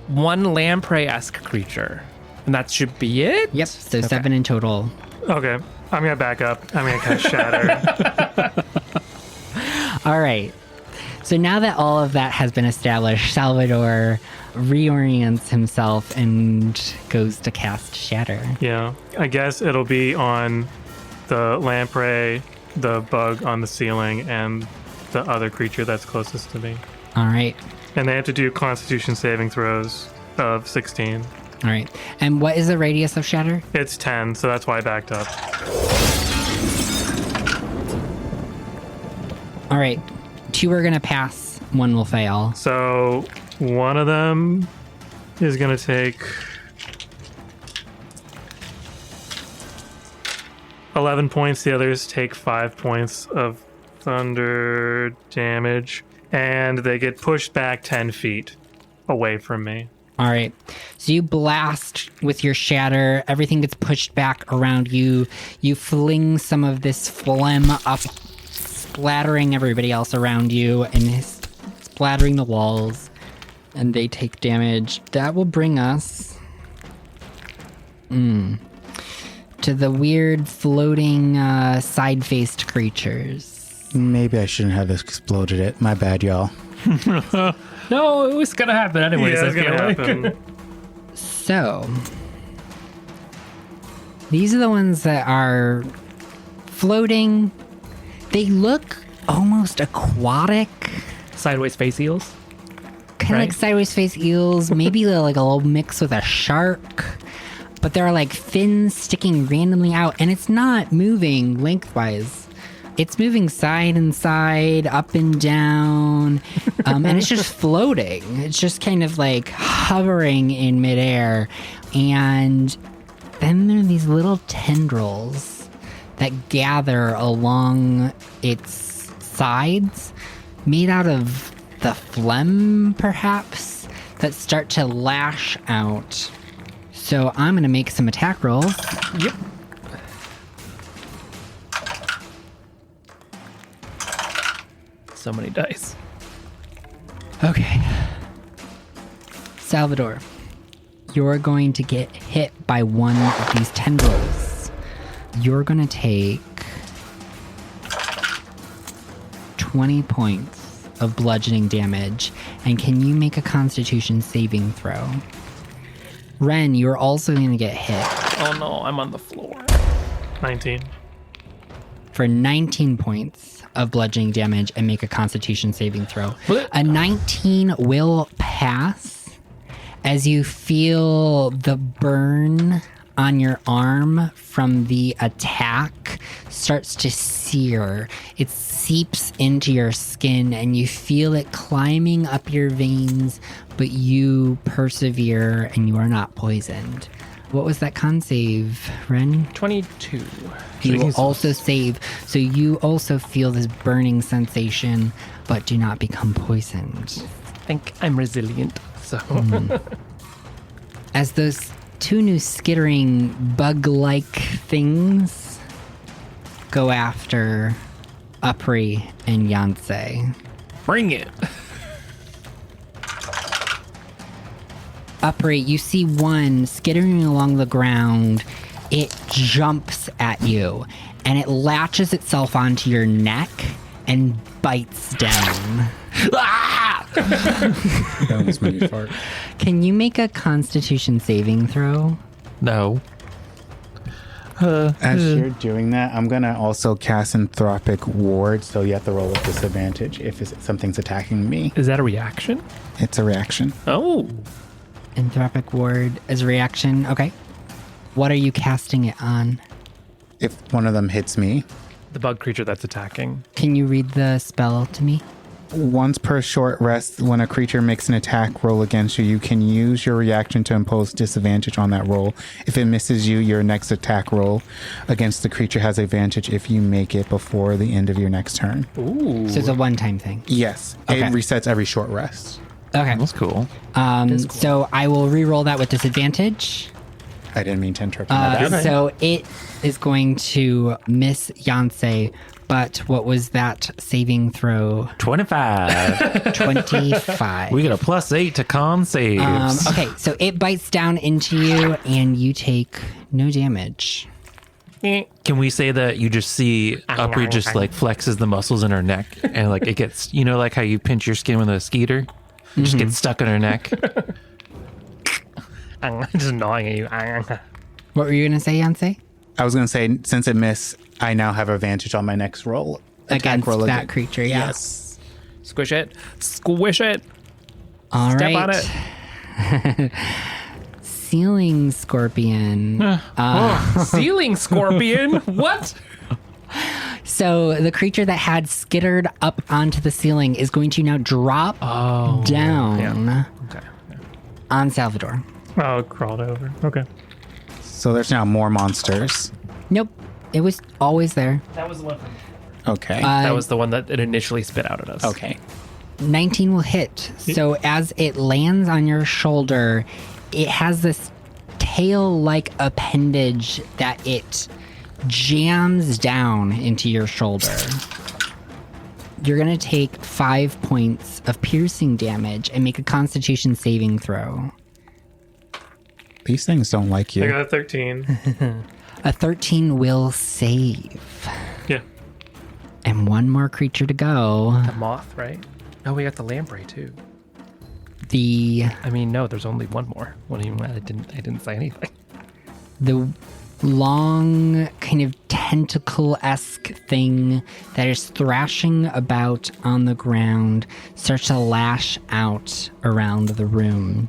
1 lamprey-esque creature. And that should be it? Yep, so 7 in total. Okay, I'm gonna back up. I'm gonna cast Shatter. All right. So now that all of that has been established, Salvador reorients himself and goes to cast Shatter. Yeah, I guess it'll be on the lamprey, the bug on the ceiling, and the other creature that's closest to me. All right. And they have to do Constitution saving throws of 16. All right. And what is the radius of Shatter? It's 10, so that's why I backed up. All right. 2 are going to pass, 1 will fail. So one of them is going to take 11 points. The others take 5 points of thunder damage, and they get pushed back 10 feet away from me. All right. So you blast with your Shatter. Everything gets pushed back around you. You fling some of this phlegm up, splattering everybody else around you and splattering the walls. And they take damage. That will bring us to the weird floating side-faced creatures. Maybe I shouldn't have exploded it. My bad, y'all. No, it was gonna happen anyways. Yeah, I it's feel gonna like. happen. So, these are the ones that are floating. They look almost aquatic. Sideways face eels. Kind of like sideways face eels. Maybe they're like a little mix with a shark. But there are like fins sticking randomly out. And it's not moving lengthwise. It's moving side and side, up and down. And it's just floating. It's just kind of like hovering in midair. And then there are these little tendrils that gather along its sides, made out of the phlegm, perhaps, that start to lash out. So I'm going to make some attack rolls. Yep. So many dice. Okay. Salvador, you're going to get hit by one of these tendrils. You're going to take 20 points of bludgeoning damage. And can you make a Constitution saving throw? Ren, you're also going to get hit Oh no, I'm on the floor. 19. for 19 points of bludgeoning damage and make a Constitution saving throw. What? A 19 will pass as you feel the burn on your arm from the attack starts to sear. It seeps into your skin and you feel it climbing up your veins, but you persevere and you are not poisoned. What was that con save, Ren? 22. You will Jesus. also save, so you also feel this burning sensation, but do not become poisoned. I think I'm resilient. So As those two new skittering bug-like things go after Upri and Yancey. bring it. Upri, you see one skittering along the ground. It jumps at you, and it latches itself onto your neck and bites down. That almost made me fart. Can you make a Constitution saving throw? No. As you're doing that, I'm going to also cast Anthropic Ward, so you have to roll with disadvantage if something's attacking me. Is that a reaction? It's a reaction. Oh. Anthropic Ward as a reaction. Okay. What are you casting it on? If one of them hits me, The bug creature that's attacking. Can you read the spell to me? once per short rest, when a creature makes an attack roll against you, you can use your reaction to impose disadvantage on that roll. If it misses you, your next attack roll against the creature has advantage if you make it before the end of your next turn. Ooh. So it's a one-time thing. Yes, Okay. it resets every short rest. Okay. That's cool. So I will re-roll that with disadvantage. I didn't mean to interrupt you. So it is going to miss Yancey, but what was that saving throw? 25. 25. We get a +8 to con saves. Okay, so it bites down into you, and you take no damage. Can we say that you just see Upri just like flexes the muscles in her neck and like it gets, you know, like how you pinch your skin with a skeeter? It just gets stuck in her neck. I'm just gnawing at you. What were you going to say, Yancey? I was going to say, since it missed, I now have advantage on my next roll. Against roll that again. creature, yeah. Yes. Squish it. Squish it. All Step right. on it. Ceiling scorpion. Ceiling scorpion. What? So the creature that had skittered up onto the ceiling is going to now drop down Okay. on Salvador. Oh, it crawled over. Okay. So there's now more monsters. Nope. It was always there. That was the one. Okay. That was the one that it initially spit out at us. okay. 19 will hit. So as it lands on your shoulder, it has this tail-like appendage that it jams down into your shoulder. You're going to take 5 points of piercing damage and make a Constitution saving throw. These things don't like I you. got a 13. A 13 will save. Yeah. And one more creature to go. The moth, right? No, we got the lamprey too. The I mean, no, there's only one more. What do you mean? I didn't say anything. the long kind of tentacle-esque thing that is thrashing about on the ground starts to lash out around the room.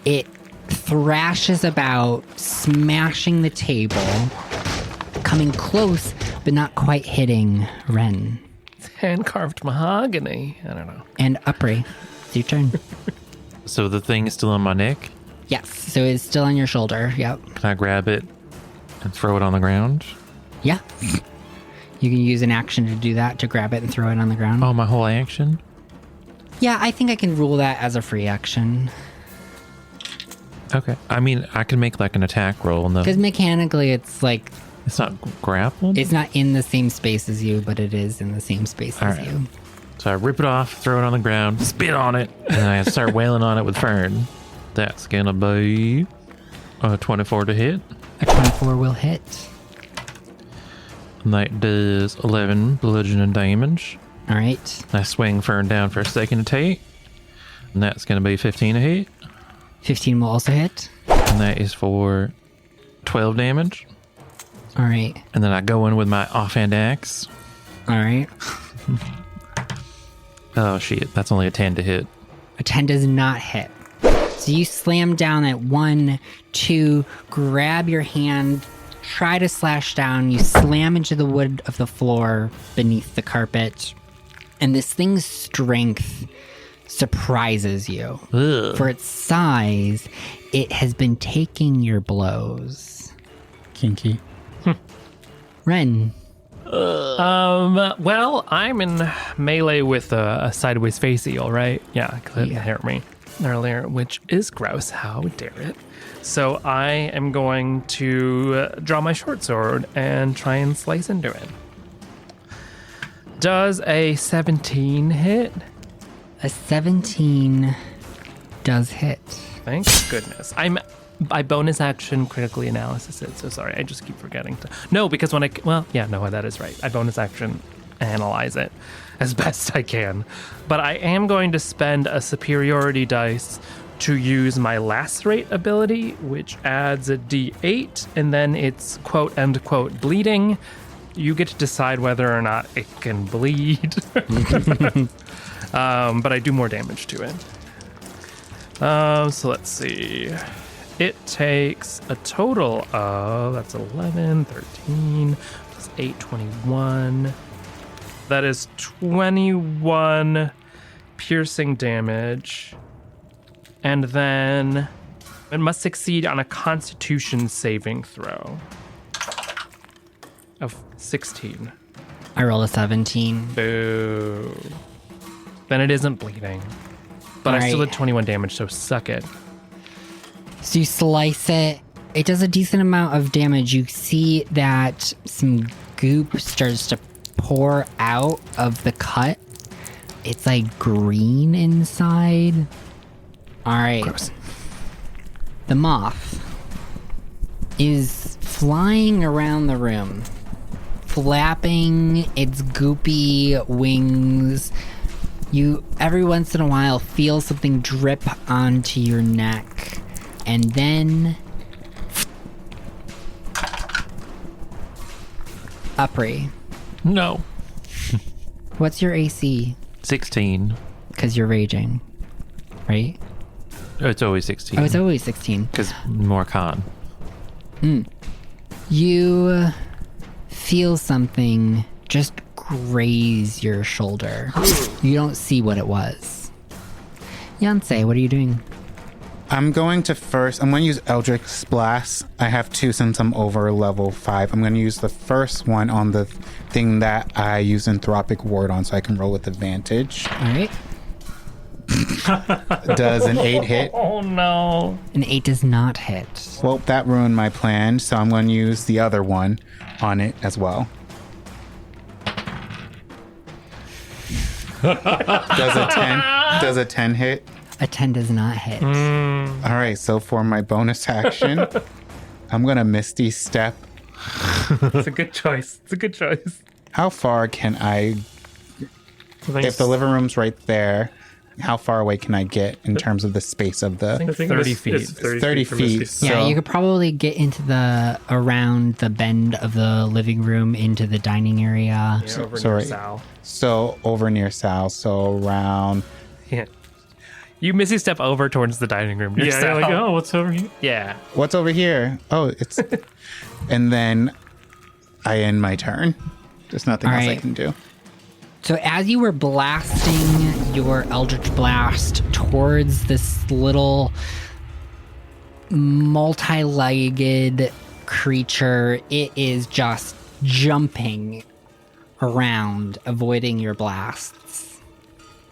It thrashes about, smashing the table, coming close but not quite hitting Ren. Hand carved mahogany. I don't know. And Upri, it's your turn. So the thing is still on my neck. Yes, so it's still on your shoulder. Yep. Can I grab it and throw it on the ground? Yeah. You can use an action to do that, to grab it and throw it on the ground. Oh, my whole action? Yeah, I think I can rule that as a free action. Okay. I mean, I can make like an attack roll. Because mechanically, it's like, It's not grappled? it's not in the same space as you, but it is in the same space as Alright. you. So I rip it off, throw it on the ground, spit on it, and then I start wailing on it with Fern. That's gonna be a 24 to hit. A 24 will hit. And that does 11 bludgeoning damage. All right. I swing Fern down for a second attack. And that's gonna be 15 to hit. 15 will also hit. And that is for 12 damage. All right. And then I go in with my offhand axe. All right. Oh shit, that's only a 10 to hit. A 10 does not hit. So you slam down at 1, 2, grab your hand, try to slash down. You slam into the wood of the floor beneath the carpet. And this thing's strength surprises you. Ugh. For its size, it has been taking your blows. Kinky. Ren, Well, I'm in melee with a sideways face eel, right? Yeah, couldn't hear me earlier, which is gross. How dare it? So I am going to draw my short sword and try and slice into it. Does a 17 hit? a 17 does hit. Thank goodness. I bonus action critically analysis it. So sorry, I just keep forgetting to. No, because when that is right. I bonus action analyze it as best I can. But I am going to spend a superiority dice to use my lacerate ability, which adds a d8, and then it's quote end quote bleeding. You get to decide whether or not it can bleed. But I do more damage to it. So let's see. It takes a total of, that's 11, 13, plus 8, 21. That is 21 piercing damage. And then it must succeed on a constitution saving throw of 16. I rolled a 17. Boo. Then it isn't bleeding. But I still Alright. did 21 damage, so suck it. So you slice it. It does a decent amount of damage. You see that some goop starts to pour out of the cut. It's like green inside. All right. Gross. The moth is flying around the room, flapping its goopy wings. You, every once in a while, feel something drip onto your neck. And then... Upri, No. what's your AC? 16. Because you're raging, right? Oh, it's always 16. Oh, it's always 16. Because more con. You feel something just graze your shoulder. You don't see what it was. Yancey, what are you doing? I'm going to use Eldritch Blast. I have 2 since I'm over level 5. I'm going to use the first one on the thing that I use Anthropic Ward on so I can roll with advantage. All right. Does an 8 hit? Oh no. An 8 does not hit. Well, that ruined my plan, so I'm going to use the other one on it as well. Does a 10 hit? A 10 does not hit. All right, so for my bonus action, I'm going to Misty Step. It's a good choice. It's a good choice. How far can I, if the living room's right there, how far away can I get in terms of the space of the... I think 30 feet. It's 30 from feet. Misty's- So- Yeah, you could probably get into around the bend of the living room into the dining area. Yeah, over so near right- Sal. So over near Sal, so around... Yeah. You Missy step over towards the dining room. near Yeah, Sal. you're like, oh, what's over here? Yeah. What's over here? Oh, it's... And then I end my turn. There's nothing All else I right. can do. So as you were blasting your Eldritch Blast towards this little multi-legged creature, it is just jumping around, avoiding your blasts.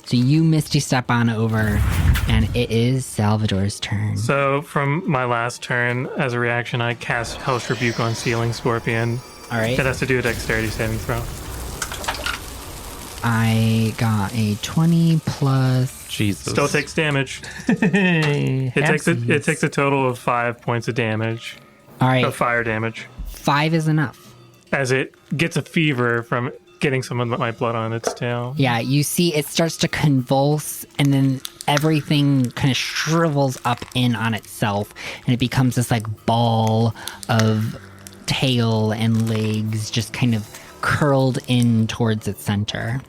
So you Misty Step on over, and it is Salvador's turn. So from my last turn, as a reaction, I cast Hellish Rebuke on Ceiling Scorpion. All right. It has to do a dexterity saving throw. I got a 20 plus... Jesus. Still takes damage. It takes a total of 5 points of damage. All right, Of fire damage. 5 is enough. As it gets a fever from getting some of my blood on its tail. Yeah, you see it starts to convulse, and then everything kind of shrivels up in on itself, and it becomes this like ball of tail and legs just kind of curled in towards its center.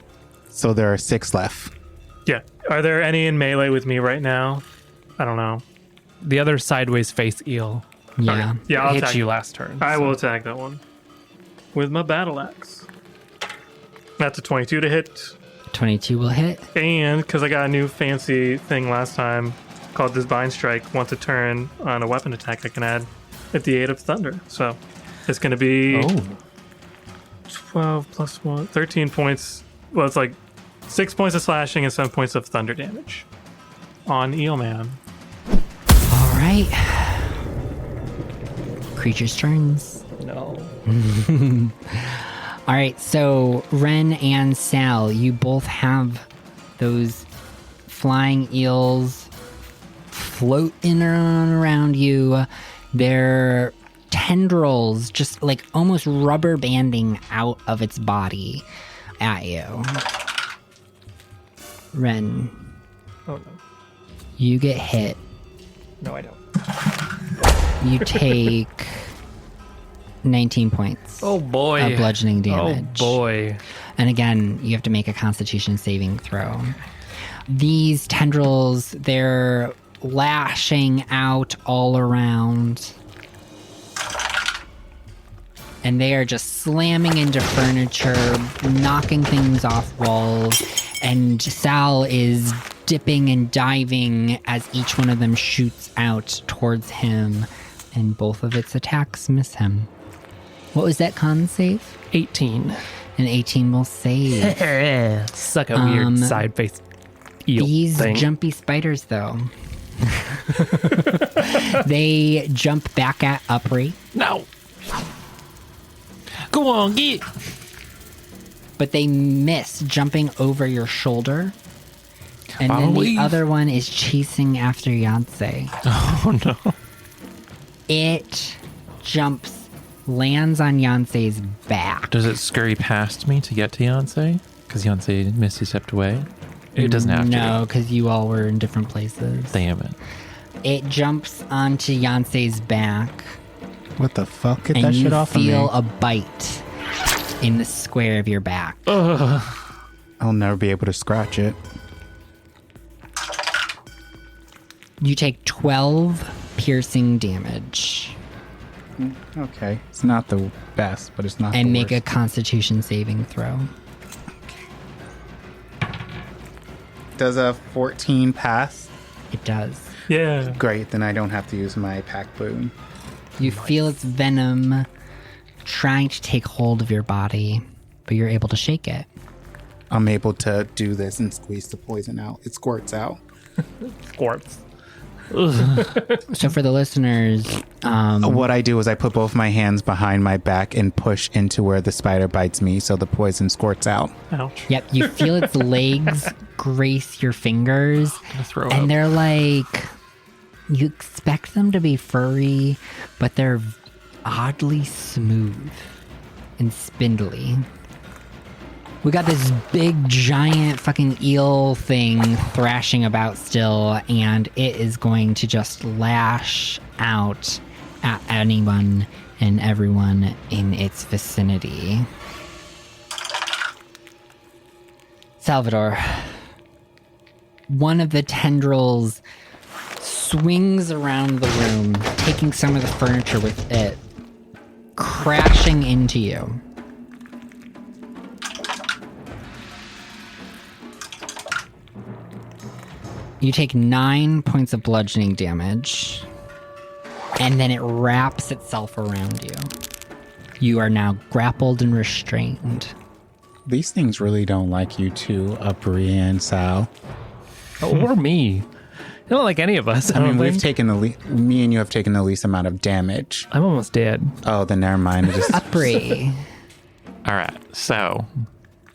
So there are 6 left. Yeah. Are there any in melee with me right now? I don't know. The other sideways face eel Yeah. Yeah, I'll hit attack. you last turn. I so- will attack that one with my battle axe. That's a 22 to hit. 22 will hit. And because I got a new fancy thing last time called Divine Strike, once a turn on a weapon attack, I can add a D8 of thunder. So it's going to be 12 plus 1, 13 points. Well, it's like 6 points of slashing and 7 points of thunder damage on Eelman. All right. Creature's turns. No. All right, so Ren and Sal, you both have those flying eels floating around you. Their tendrils just like almost rubber banding out of its body at you. Ren, Oh, no. you get hit. No, I don't. You take 19 points Oh, boy. of bludgeoning damage. Oh, boy. And again, you have to make a constitution saving throw. These tendrils, they're lashing out all around. And they are just slamming into furniture, knocking things off walls. And Sal is dipping and diving as each one of them shoots out towards him. And both of its attacks miss him. What was that con save? 18. An 18 will save. Suck a weird side face eel These thing. jumpy spiders, though, they jump back at Upri, No. Go on, get. but they miss jumping over your shoulder. And I'll then the leave. other one is chasing after Yancey. Oh no. It jumps, lands on Yancey's back. Does it scurry past me to get to Yancey? Because Yancey misstepped away. It doesn't have to. No, because you all were in different places. Damn it. It jumps onto Yancey's back. What the fuck? Get And that you shit off of me. feel a bite in the square of your back. I'll never be able to scratch it. You take 12 piercing damage Okay. It's not the best, but it's not and the make a worst. constitution saving throw. Does a 14 pass? It does. Yeah. Great, then I don't have to use my pack boon. You feel its venom trying to take hold of your body, but you're able to shake it. I'm able to do this and squeeze the poison out. It squirts out. Squirts. So for the listeners, What I do is I put both my hands behind my back and push into where the spider bites me so the poison squirts out. Ouch. yep, you feel its legs grace your fingers, Throw and up. they're like, you expect them to be furry, but they're oddly smooth and spindly. We got this big giant fucking eel thing thrashing about still, and it is going to just lash out at anyone and everyone in its vicinity. Salvador, one of the tendrils swings around the room, taking some of the furniture with it, crashing into you. You take 9 points of bludgeoning damage, and then it wraps itself around you. You are now grappled and restrained. These things really don't like you too, Upri and Sal. Or me. You don't like any of us. I I mean, don't we've think. taken me and you have taken the least amount of damage. I'm almost dead. Oh, then never mind. Just Upri. All right. So,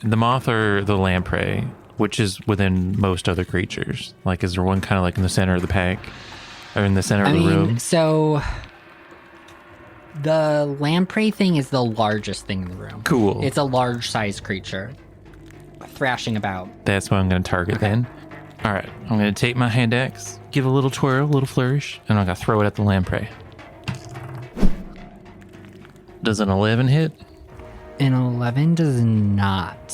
the moth or the lamprey, which is within most other creatures? Like, is there one kind of like in the center of the pack, or in the center of the room? So the lamprey thing is the largest thing in the room. Cool. It's a large-sized creature thrashing about. That's what I'm going to target then. All right. I'm going to take my hand axe, give a little twirl, a little flourish, and I'm going to throw it at the lamprey. Does an 11 hit? An 11 does not.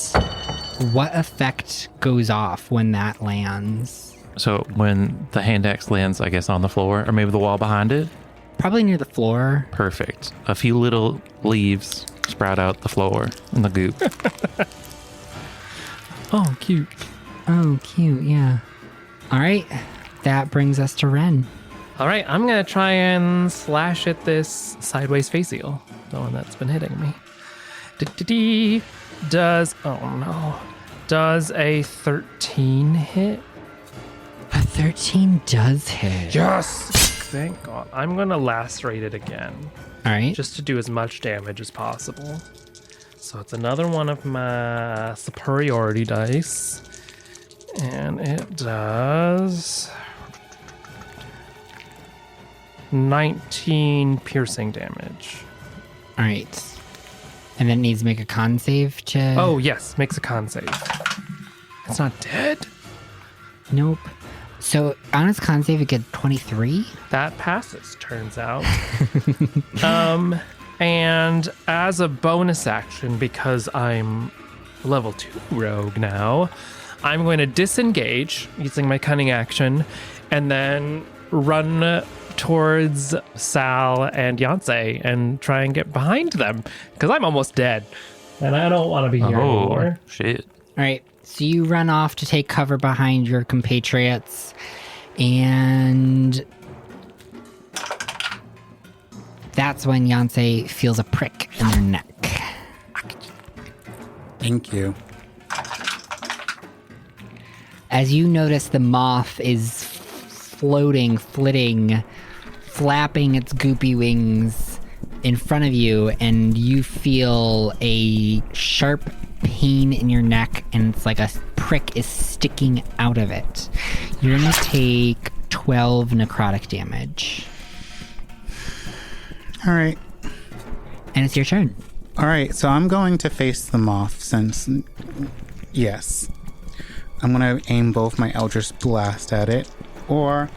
What effect goes off when that lands? So when the hand axe lands, I guess, on the floor, or maybe the wall behind it? Probably near the floor. Perfect. A few little leaves sprout out the floor in the goop. Oh, cute. Oh, cute, yeah. All right, that brings us to Ren. All right, I'm going to try and slash at this sideways face eel, the one that's been hitting me. Does a 13 hit? A 13 does hit. Yes! Thank God. I'm going to lacerate it again, All right. just to do as much damage as possible. So it's another one of my superiority dice. And it does 19 piercing damage. All right. And then it needs to make a con save to... Oh, yes. Makes a con save. It's not dead? Nope. So on its con save, it gets 23. That passes, turns out. And as a bonus action, because I'm level 2 rogue now, I'm going to disengage using my cunning action and then run towards Sal and Yonsei and try and get behind them because I'm almost dead and I don't want to be here anymore. Shit. All right. So you run off to take cover behind your compatriots, and that's when Yonsei feels a prick in their neck. Thank you. As you notice, the moth is floating, flitting, flapping its goopy wings in front of you, and you feel a sharp pain in your neck, and it's like a prick is sticking out of it. You're gonna take 12 necrotic damage. All right. And it's your turn. All right, so I'm going to face the moth since... Yes. I'm going to aim both my Eldritch Blast at it, or...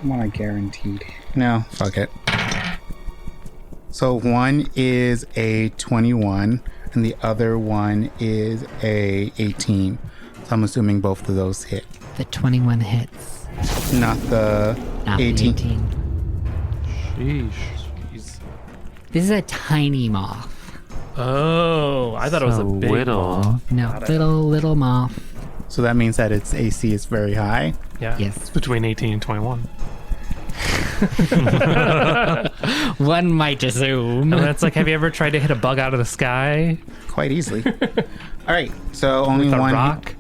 I want a guaranteed... No, fuck it. So one is a 21, and the other one is a 18. So I'm assuming both of those hit. The 21 hits. Not the Not 18. the 18. Sheesh. This is a tiny moth. Oh, I thought it was a big little. one. No, little moth. So that means that its AC is very high. Yeah. Yes. Between 18 and 21. One might assume. And that's like, have you ever tried to hit a bug out of the sky Quite easily. All right, so only with a one rock?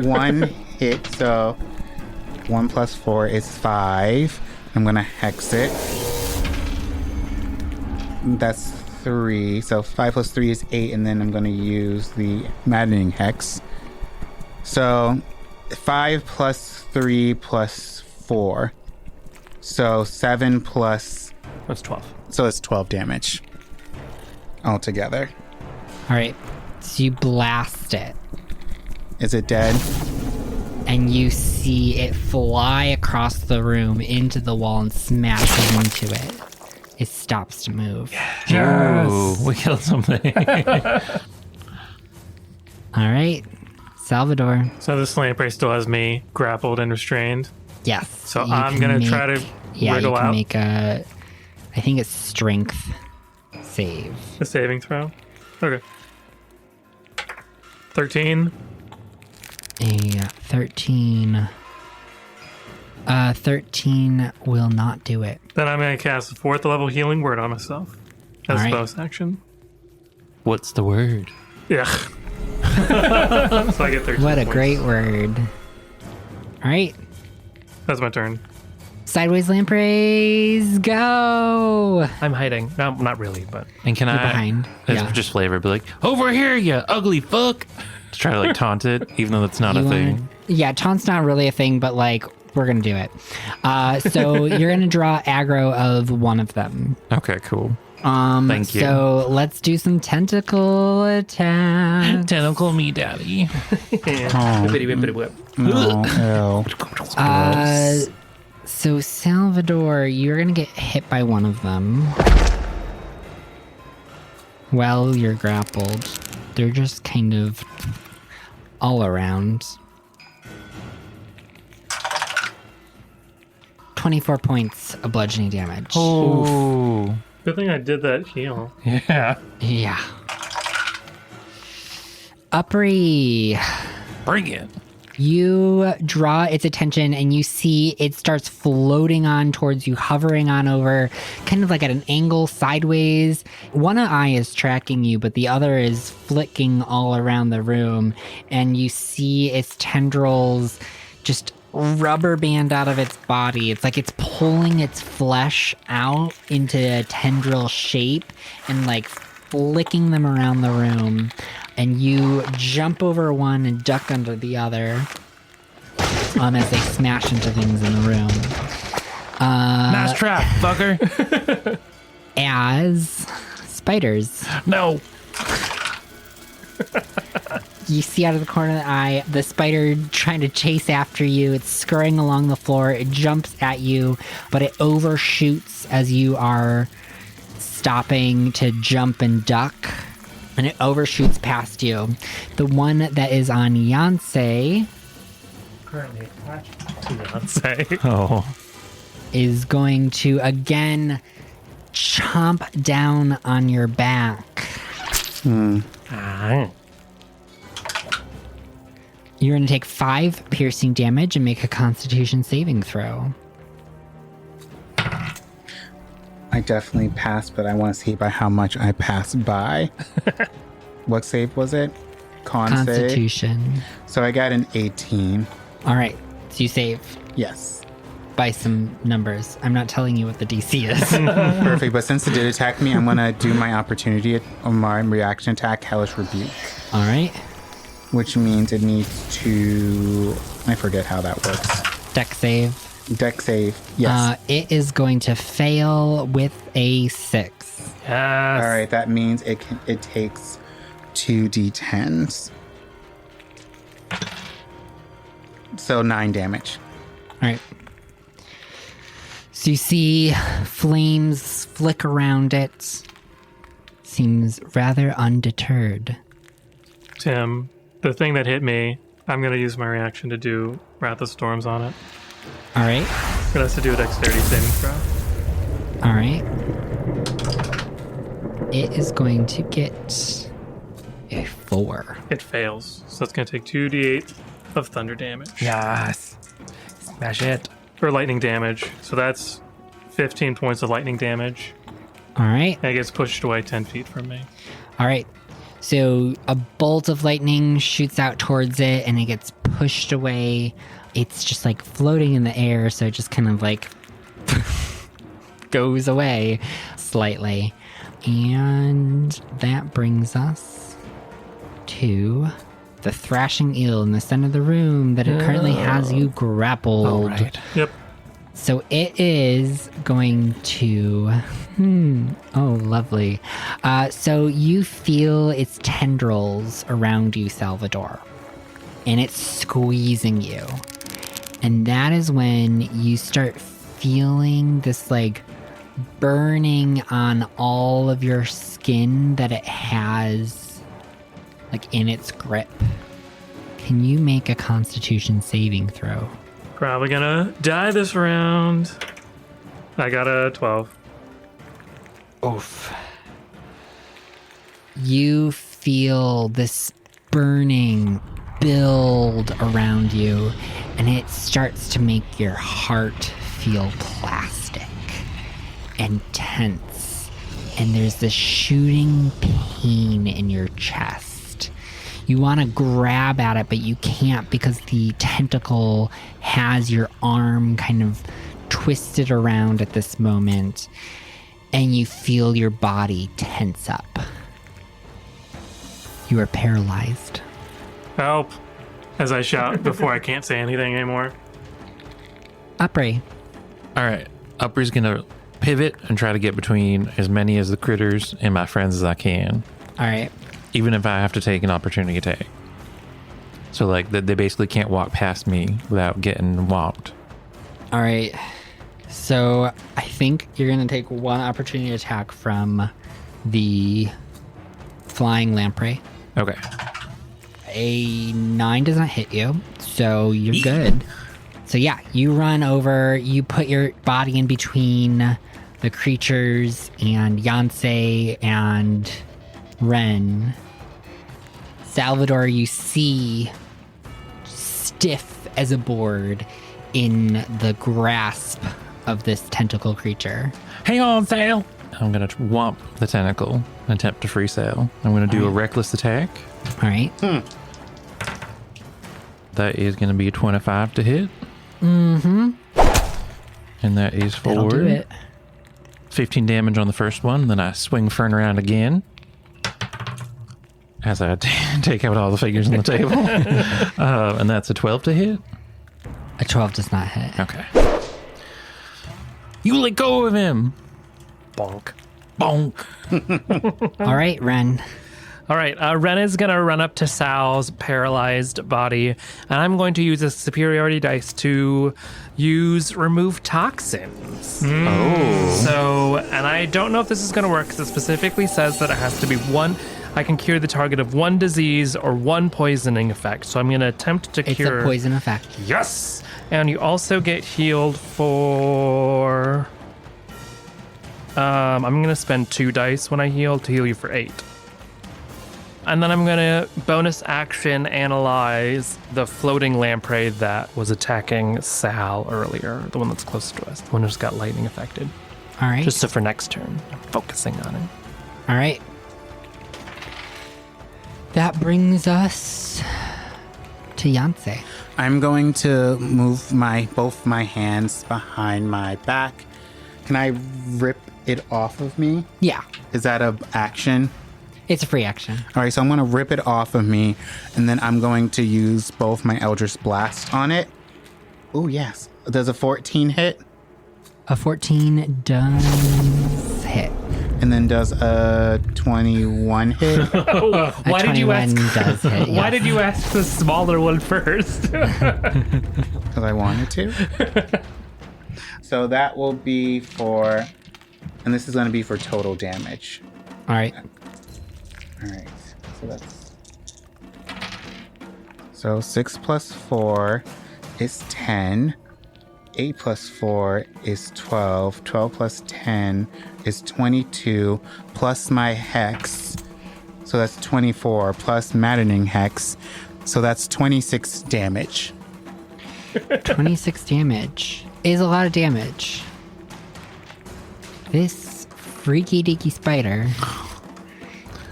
one hit, so 1 plus 4 is 5. I'm gonna hex it. That's 3, so 5 plus 3 is 8, and then I'm gonna use the maddening hex. So 5 plus 3 plus 4, so 7 plus, That's 12. so it's 12 damage altogether. All right. So you blast it, Is it dead? and you see it fly across the room into the wall and smashes into it. It stops to move. Ooh, we killed something. All right. Salvador. So this lamprey still has me grappled and restrained. Yes. So you I'm can going to try to Yeah, wriggle you can out. make a... I think it's strength save. A saving throw. Okay. 13. A 13... 13 will not do it. Then I'm going to cast a 4th level healing word on myself as Alright. a bonus action. What's the word? Yeah. So I get 13 What a points. great word. All right. That's my turn. Sideways lampreys, go! I'm hiding. No, not really, but And can You're I, behind. as Yeah. just flavor, be like, over here, you ugly fuck. To try to like taunt it, even though that's not a You thing. wanna- Yeah, taunt's not really a thing, but like, we're gonna do it. So you're gonna draw aggro of one of them. Okay, cool. Thank you. So let's do some tentacle attacks. Tentacle me, daddy. Oh, whippity whippity whip. no, ew. So Salvador, you're gonna get hit by one of them. Well, you're grappled. They're just kind of all around. 24 points of bludgeoning damage. Oh. Good thing I did that heal. Yeah. Yeah. Upri, Bring it. you draw its attention and you see it starts floating on towards you, hovering on over, kind of like at an angle sideways. One eye is tracking you, but the other is flicking all around the room. And you see its tendrils just rubber band out of its body. It's like it's pulling its flesh out into a tendril shape and like flicking them around the room. And you jump over one and duck under the other as they smash into things in the room. Nice trap, fucker. As spiders, No. you see out of the corner of the eye the spider trying to chase after you. It's scurrying along the floor. It jumps at you, but it overshoots as you are stopping to jump and duck. And it overshoots past you. The one that is on Yancey Currently attached to Beyonce. Oh. is going to again chomp down on your back. Ah. You're going to take 5 piercing damage and make a Constitution saving throw. I definitely passed, but I want to see by how much I passed by. What save was it? Con save? Constitution. So I got an 18. All right, so you save Yes. by some numbers. I'm not telling you what the DC is. Perfect. But since it did attack me, I'm going to do my opportunity or my reaction attack, Hellish Rebuke, All right, which means it needs to... I forget how that works. deck save. Deck save. Yes. It is going to fail with a 6. Yes. All right. That means it takes 2d10s. So 9 damage. All right. So you see flames flick around it. Seems rather undeterred. Tim, the thing that hit me, I'm going to use my reaction to do Wrath of Storms on it. All right. It has to do a dexterity saving throw. All right. It is going to get a 4. It fails. So it's going to take 2d8 of thunder damage. Yes. Smash it. Or lightning damage. So that's 15 points of lightning damage. All right. And it gets pushed away 10 feet from me. All right. So a bolt of lightning shoots out towards it and it gets pushed away. It's just like floating in the air, so it just kind of like goes away slightly. And that brings us to the thrashing eel in the center of the room that it currently has you grappled. All right. Yep. So it is going to... Oh, lovely. So you feel its tendrils around you, Salvador. And it's squeezing you. And that is when you start feeling this, like, burning on all of your skin that it has, like, in its grip. Can you make a Constitution saving throw? Probably gonna die this round. I got a 12. Oof. You feel this burning build around you, and it starts to make your heart feel plastic and tense. And there's this shooting pain in your chest. You want to grab at it, but you can't because the tentacle has your arm kind of twisted around at this moment. And you feel your body tense up. You are paralyzed. Help! As I shout before I can't say anything anymore. Upray. All right. Upper's going to pivot and try to get between as many as the critters and my friends as I can, All right. even if I have to take an opportunity attack. So, like, they basically can't walk past me without getting whopped. All right. So I think you're going to take one opportunity attack from the flying lamprey. Okay. A 9 does not hit you, so you're good. So yeah, you run over, you put your body in between the creatures and Yancey and Ren. Salvador, you see stiff as a board in the grasp of this tentacle creature. Hang on, Sal. I'm going to whomp the tentacle and attempt to free Sal. I'm going to do a reckless attack. All right. That is going to be a 25 to hit. Mm-hmm. And that is That'll do for it. 15 damage on the first one. Then I swing Fern around again as I take out all the figures on the table. And that's a 12 to hit. A 12 does not hit. Okay. You let go of him. Bonk. Bonk. All right, Ren. All right, Ren is going to run up to Sal's paralyzed body, and I'm going to use a superiority dice to use remove toxins. Oh. So, and I don't know if this is going to work because it specifically says that it has to be one. I can cure the target of one disease or one poisoning effect. So I'm going to attempt to It's cure. a poison effect. Yes! And you also get healed for. I'm going to spend 2 dice when I heal to heal you for 8. And then I'm going to bonus action analyze the floating lamprey that was attacking Sal earlier, the one that's close to us, the one who's got lightning affected. All right. Just so for next turn, I'm focusing on it. All right. That brings us to Yancey. I'm going to move both my hands behind my back. Can I rip it off of me? Yeah, Is that an action? it's a free action. All right, so I'm going to rip it off of me, and then I'm going to use both my Eldritch Blast on it. Oh, yes. Does a 14 hit? A 14 does hit. And then does a 21 hit? Why did you 21 ask? does hit, Why yes. did you ask the smaller one first? Because I wanted to. So that will be for... And this is going to be for total damage. All right. All right. So that's... So 6 plus 4 is 10. 8 plus 4 is 12. 12 plus 10 is 22. Plus my hex. So that's 24. Plus maddening hex. So that's 26 damage. 26 damage is a lot of damage. This freaky deaky spider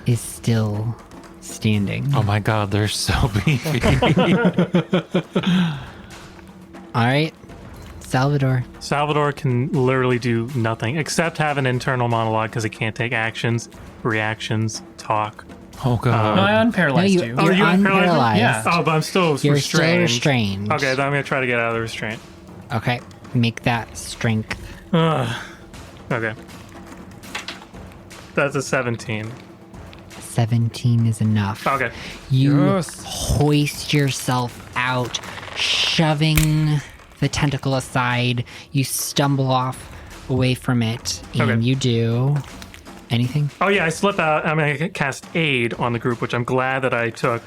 is still standing. Oh my god, they're so beefy. All right, Salvador. Salvador can literally do nothing except have an internal monologue because he can't take actions, reactions, talk. Oh god. No, I unparalyzed you. Oh, You're you unparalyzed? unparalyzed. Yeah. Oh, but I'm still You're restrained. still restrained. Okay, then I'm going to try to get out of the restraint. Okay, make that strength. Okay. That's a 17. 17 is enough. Okay. You Yes. hoist yourself out, shoving the tentacle aside. You stumble off away from it, and Okay. you do anything? Oh, yeah, I slip out. I'm going to cast Aid on the group, which I'm glad that I took.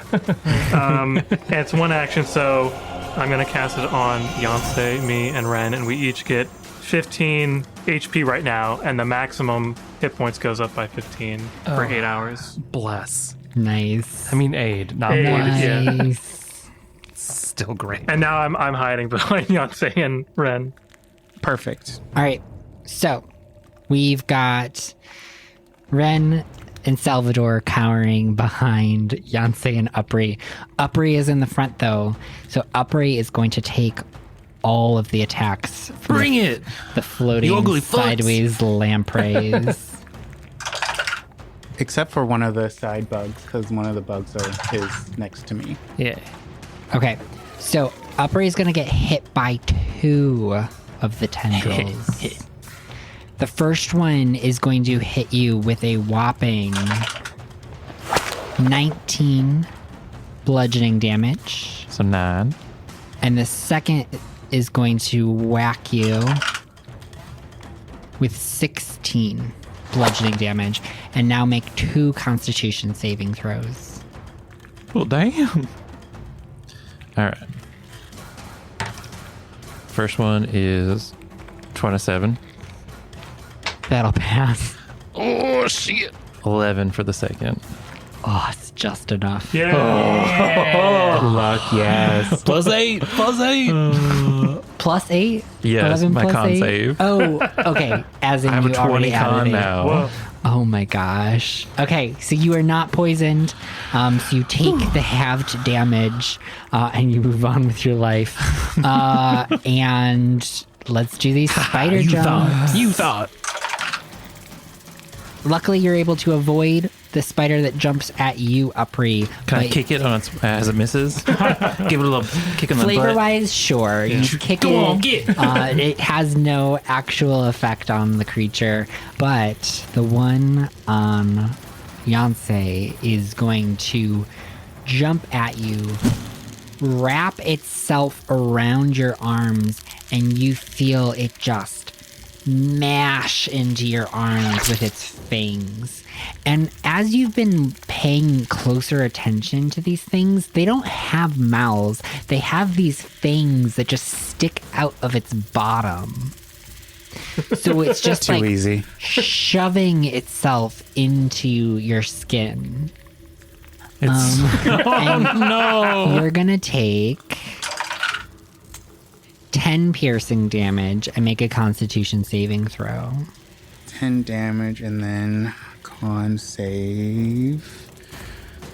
And it's one action, so I'm going to cast it on Yancey, me, and Ren, and we each get 15 HP right now, and the maximum hit points goes up by 15 for 8 hours. Bless. Nice. I mean, aid, not Aid. bless. Yeah. Nice. Still great. And now I'm hiding behind Yancey and Ren. Perfect. All right, so we've got Ren and Salvador cowering behind Yancey and Upri. Upri is in the front, though, so Upri is going to take all of the attacks from Bring it. the floating You ugly fucks. sideways lampreys. Except for one of the side bugs, because one of the bugs is next to me. Yeah. Okay, so Upri is going to get hit by 2 of the tendrils. The first one is going to hit you with a whopping 19 bludgeoning damage. So 9. And the second is going to whack you with 16 bludgeoning damage. And now make 2 constitution saving throws. Well, damn. All right. First one is 27. That'll pass. Oh, shit. 11 for the second. Oh, it's just enough. Yeah. Luck, yes. +8. +8. +8? Yes, 11 my plus con 8? save. Oh, okay. As in I have a you already 20 added con 8. now. Whoa. Oh my gosh. Okay, so you are not poisoned. So you take the halved damage and you move on with your life. And let's do these spider jumps. You thought. Luckily, you're able to avoid the spider that jumps at you, Upri. Can I but kick it on its, as it misses? Give it a little kick in the butt. Flavor-wise, sure. You kick Go it. on, get. It has no actual effect on the creature, but the one on Yancey is going to jump at you, wrap itself around your arms, and you feel it just mash into your arms with its fangs. And as you've been paying closer attention to these things, they don't have mouths. They have these fangs that just stick out of its bottom. So it's just Too like easy. shoving itself into your skin. It's, And you're gonna take 10 piercing damage and make a Constitution saving throw. 10 damage and then con save.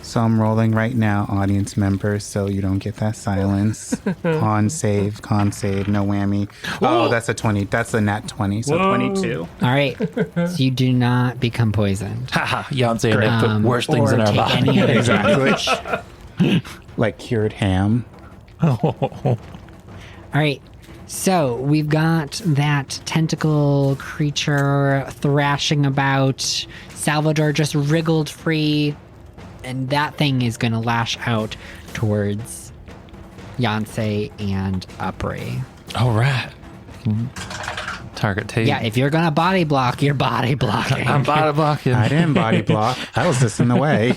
So I'm rolling right now, audience members, so you don't get that silence. Con save, no whammy. Oh, that's a 20. That's a nat 20, so Whoa. 22. All right, so you do not become poisoned. haha, Yancey and I put worse things or in our take body. any other Exactly. Like cured ham. All right, so we've got that tentacle creature thrashing about. Salvador just wriggled free, and that thing is going to lash out towards Yancey and Upri. All right. Target tape. Yeah, if you're going to body block, you're body blocking. I'm body blocking. I didn't body block. I was just in the way.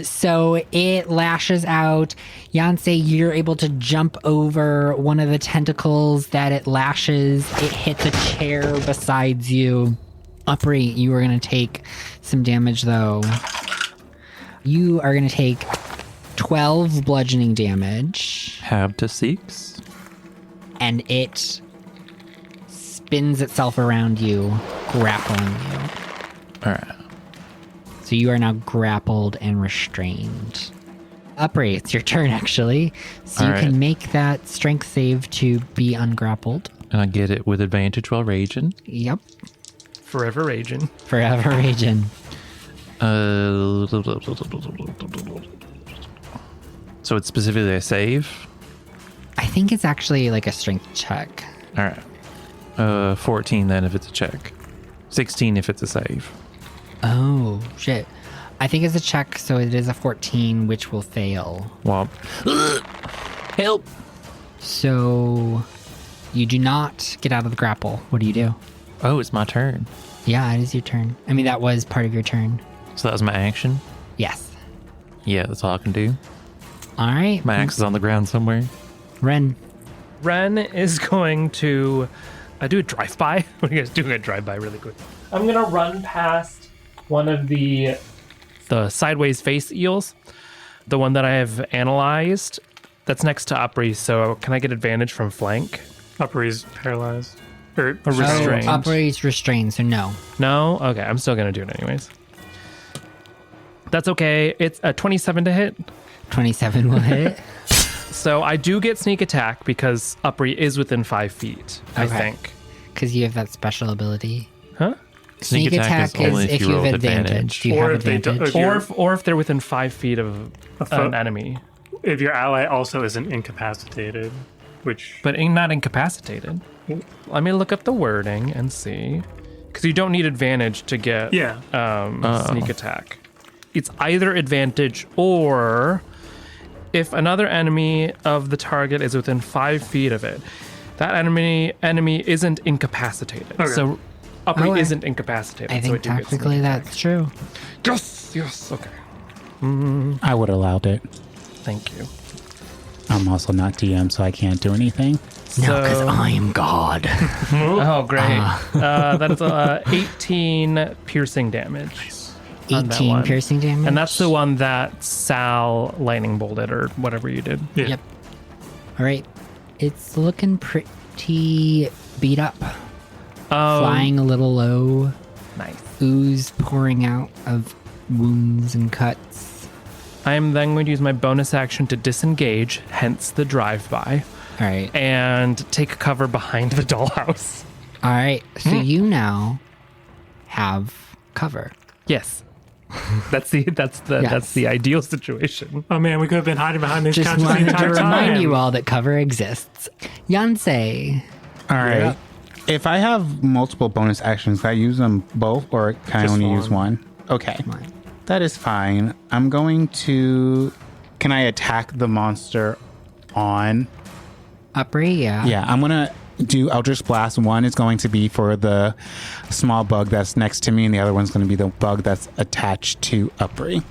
So it lashes out. Yancey, you're able to jump over one of the tentacles that it lashes. It hits a chair beside you. Upri, you are going to take some damage, though. You are going to take 12 bludgeoning damage, Have to seeks. and it spins itself around you, grappling you. All right. So you are now grappled and restrained. Upri, it's your turn, actually. So you All can right. make that strength save to be ungrappled. And I get it with advantage while raging. Yep. Forever raging. Forever raging. So it's specifically a save. I think it's actually like a strength check. All right. 14 then if it's a check. 16 if it's a save. Oh, shit. I think it's a check, so it is a 14, which will fail. Well, help. So you do not get out of the grapple. What do you do? Oh, it's my turn. Yeah, it is your turn. I mean, that was part of your turn. So that was my action. Yes. Yeah, that's all I can do. All right. My axe is on the ground somewhere. Ren. Ren is going to do a drive-by. What are you guys doing a drive-by really quick? I'm going to run past one of the sideways face eels, the one that I have analyzed. That's next to Upri, so can I get advantage from flank? Upri's paralyzed. Or Restrained. Oh, operates restrained, so no. No? Okay, I'm still going to do it anyways. That's okay. It's a 27 to hit. 27 will hit. So I do get sneak attack because Upri is within 5 feet, I Okay. think. Because you have that special ability. Huh? Sneak attack is only if you roll have with advantage. Do you Or have if they do- advantage? if- Or if they're within 5 feet of foe. an enemy, if your ally also isn't incapacitated, which but not incapacitated. Let me look up the wording and see, because you don't need advantage to get sneak attack. It's either advantage or if another enemy of the target is within 5 feet of it, that enemy isn't incapacitated. Okay. So Upri Okay. isn't incapacitated. I so think do get sneak tactically attack. that's true. Yes. Okay. I would have allowed it. Thank you. I'm also not DM, so I can't do anything. No, because So- I am God. Oh, great. That is 18 piercing damage. on that 18 one. piercing damage. And that's the one that Sal lightning bolted or whatever you did. Yeah. Yep. All right. It's looking pretty beat up. Flying a little low. Nice. Ooze pouring out of wounds and cuts. I am then going to use my bonus action to disengage, hence the drive-by, All right. and take cover behind the dollhouse. All right. So you now have cover. Yes. That's the ideal situation. Oh man, we could have been hiding behind these Just couches the wanted to entire remind time. you all that cover exists. Yancey. All right. Yeah. If I have multiple bonus actions, can I use them both or can Just I only use one. one? Okay. That is fine. I'm going to... Can I attack the monster on... Upper, yeah. Yeah, I'm going to do Eldritch Blast. One is going to be for the small bug that's next to me, and the other one's going to be the bug that's attached to Upri.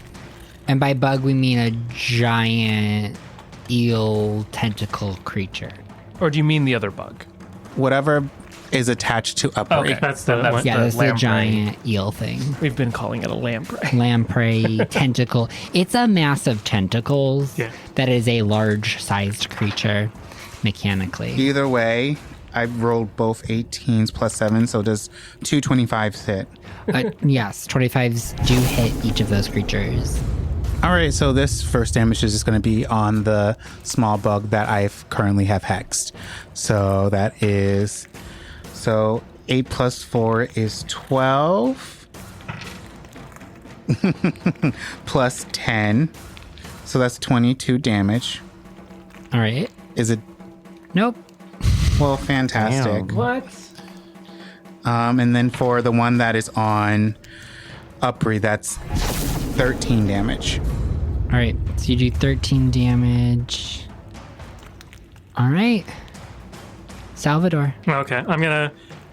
And by bug, we mean a giant eel tentacle creature. Or do you mean the other bug? Whatever is attached to Upri. Okay. That's the That's one. Yeah, the this is a lamprey. giant eel thing. We've been calling it a lamprey. Lamprey tentacle. It's a mass of tentacles Yeah. that is a large-sized creature mechanically. Either way, I rolled both 18s plus 7, so does 2 25s hit. Yes, 25s do hit each of those creatures. All right, so this first damage is just going to be on the small bug that I currently have hexed. So that is... So 8 plus 4 is 12. Plus 10. So that's 22 damage. All right. Is it... Nope. Well, fantastic. Damn. What? And then for the one that is on Upri, that's 13 damage. All right. So you do 13 damage. All right. Salvador. Okay, I'm gonna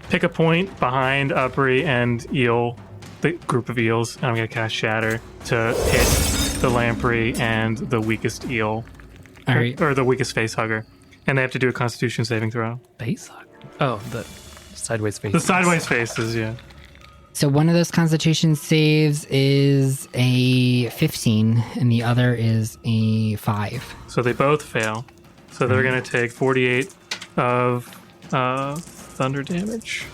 pick a point behind Upri and Eel, the group of eels, and I'm gonna cast Shatter to hit the lamprey and the weakest eel, All right. or the weakest face hugger, and they have to do a Constitution saving throw. Face hugger. Oh, the sideways face. The sideways faces, yeah. So one of those constitution saves is a 15 and the other is a 5. So they both fail. So they're gonna take 48 of thunder damage.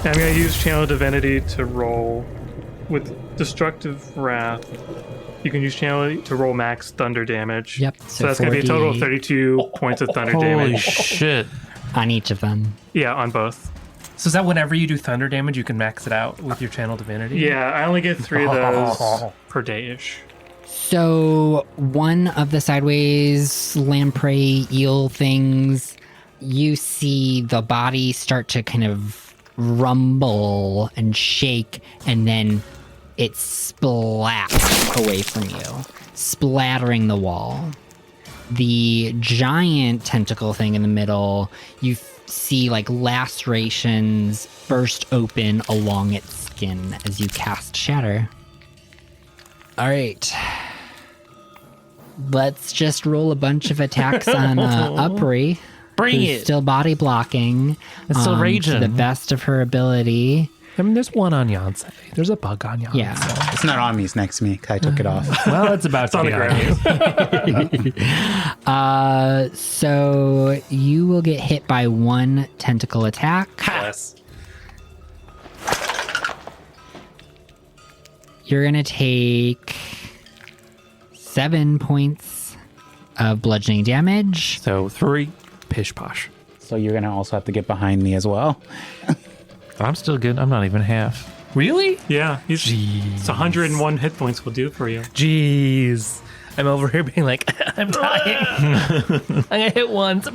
And I'm gonna use Channel Divinity to roll with Destructive Wrath. You can use Channel to roll max thunder damage. Yep, So so that's gonna be a total of 48. 32 points of thunder Holy damage. shit. On each of them. Yeah, on both. So is that whenever you do thunder damage, you can max it out with your channel divinity? Yeah, I only get 3 of those per day-ish. So one of the sideways lamprey eel things, you see the body start to kind of rumble and shake, and then it splats away from you, splattering the wall. The giant tentacle thing in the middle, you see like lacerations burst open along its skin as you cast Shatter. All right. Let's just roll a bunch of attacks on Upri. Bring who's it. Still body blocking. It's still to raging. the best of her ability. I mean, there's one on Yancey. There's a bug on Yancey. Yeah. It's not on me, it's next to me. 'Cause I took it off. Well, it's about to on be the on you. So you will get hit by one tentacle attack. Yes. You're going to take 7 points of bludgeoning damage. So 3. Pish posh. So you're going to also have to get behind me as well. I'm still good. I'm not even half. Really? Yeah, it's 101 hit points will do for you. Jeez. I'm over here being like, I'm dying. I'm gonna hit once.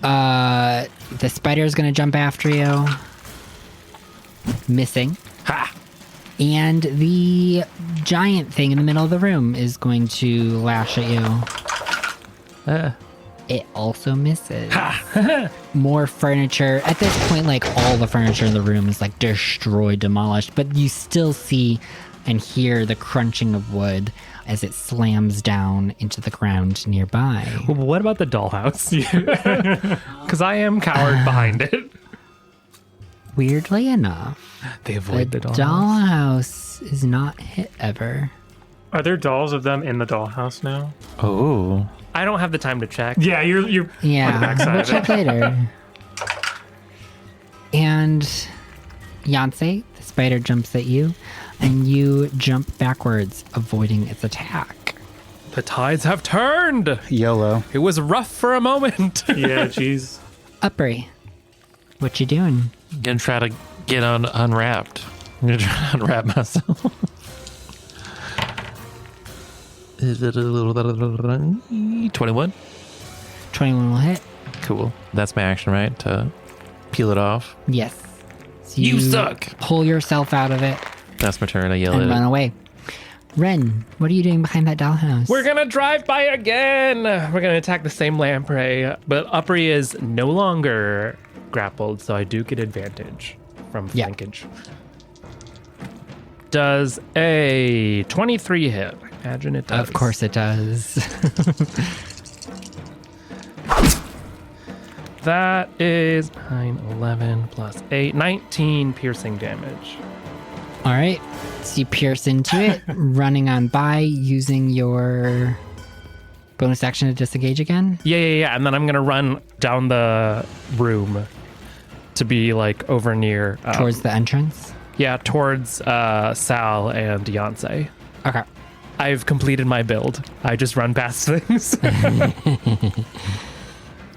The spider's going to jump after you. Missing. Ha! And the giant thing in the middle of the room is going to lash at you. It also misses. More furniture. At this point, like, all the furniture in the room is, like, destroyed, demolished. But you still see and hear the crunching of wood as it slams down into the ground nearby. What about the dollhouse? Because I am cowered behind it. Weirdly enough, They avoid the dollhouse. dollhouse is not hit ever. Are there dolls of them in the dollhouse now? Oh. I don't have the time to check. Yeah, you're on the Yeah, backside we'll of check it. later. And Yancey, the spider jumps at you, and you jump backwards, avoiding its attack. The tides have turned. YOLO. It was rough for a moment. Yeah, jeez. Uppry, what you doing? Gonna try to get unwrapped. I'm gonna try to unwrap myself. Is it a little 21? 21 will hit. Cool. That's my action, right? To peel it off. Yes. So You suck. Pull yourself out of it That's my turn. I yell and at run it. away. Ren, what are you doing behind that dollhouse? We're gonna drive by again. We're gonna attack the same lamprey, but Uppry is no longer grappled, so I do get advantage from Yeah. flankage. Does a 23 hit? Imagine it does. Of course it does. That is 9, 11 plus 8, 19 piercing damage. All right. So you pierce into it, running on by, using your bonus action to disengage again. Yeah. And then I'm gonna run down the room to be like over near Towards the entrance. towards Sal and Yancey. Okay. I've completed my build. I just run past things.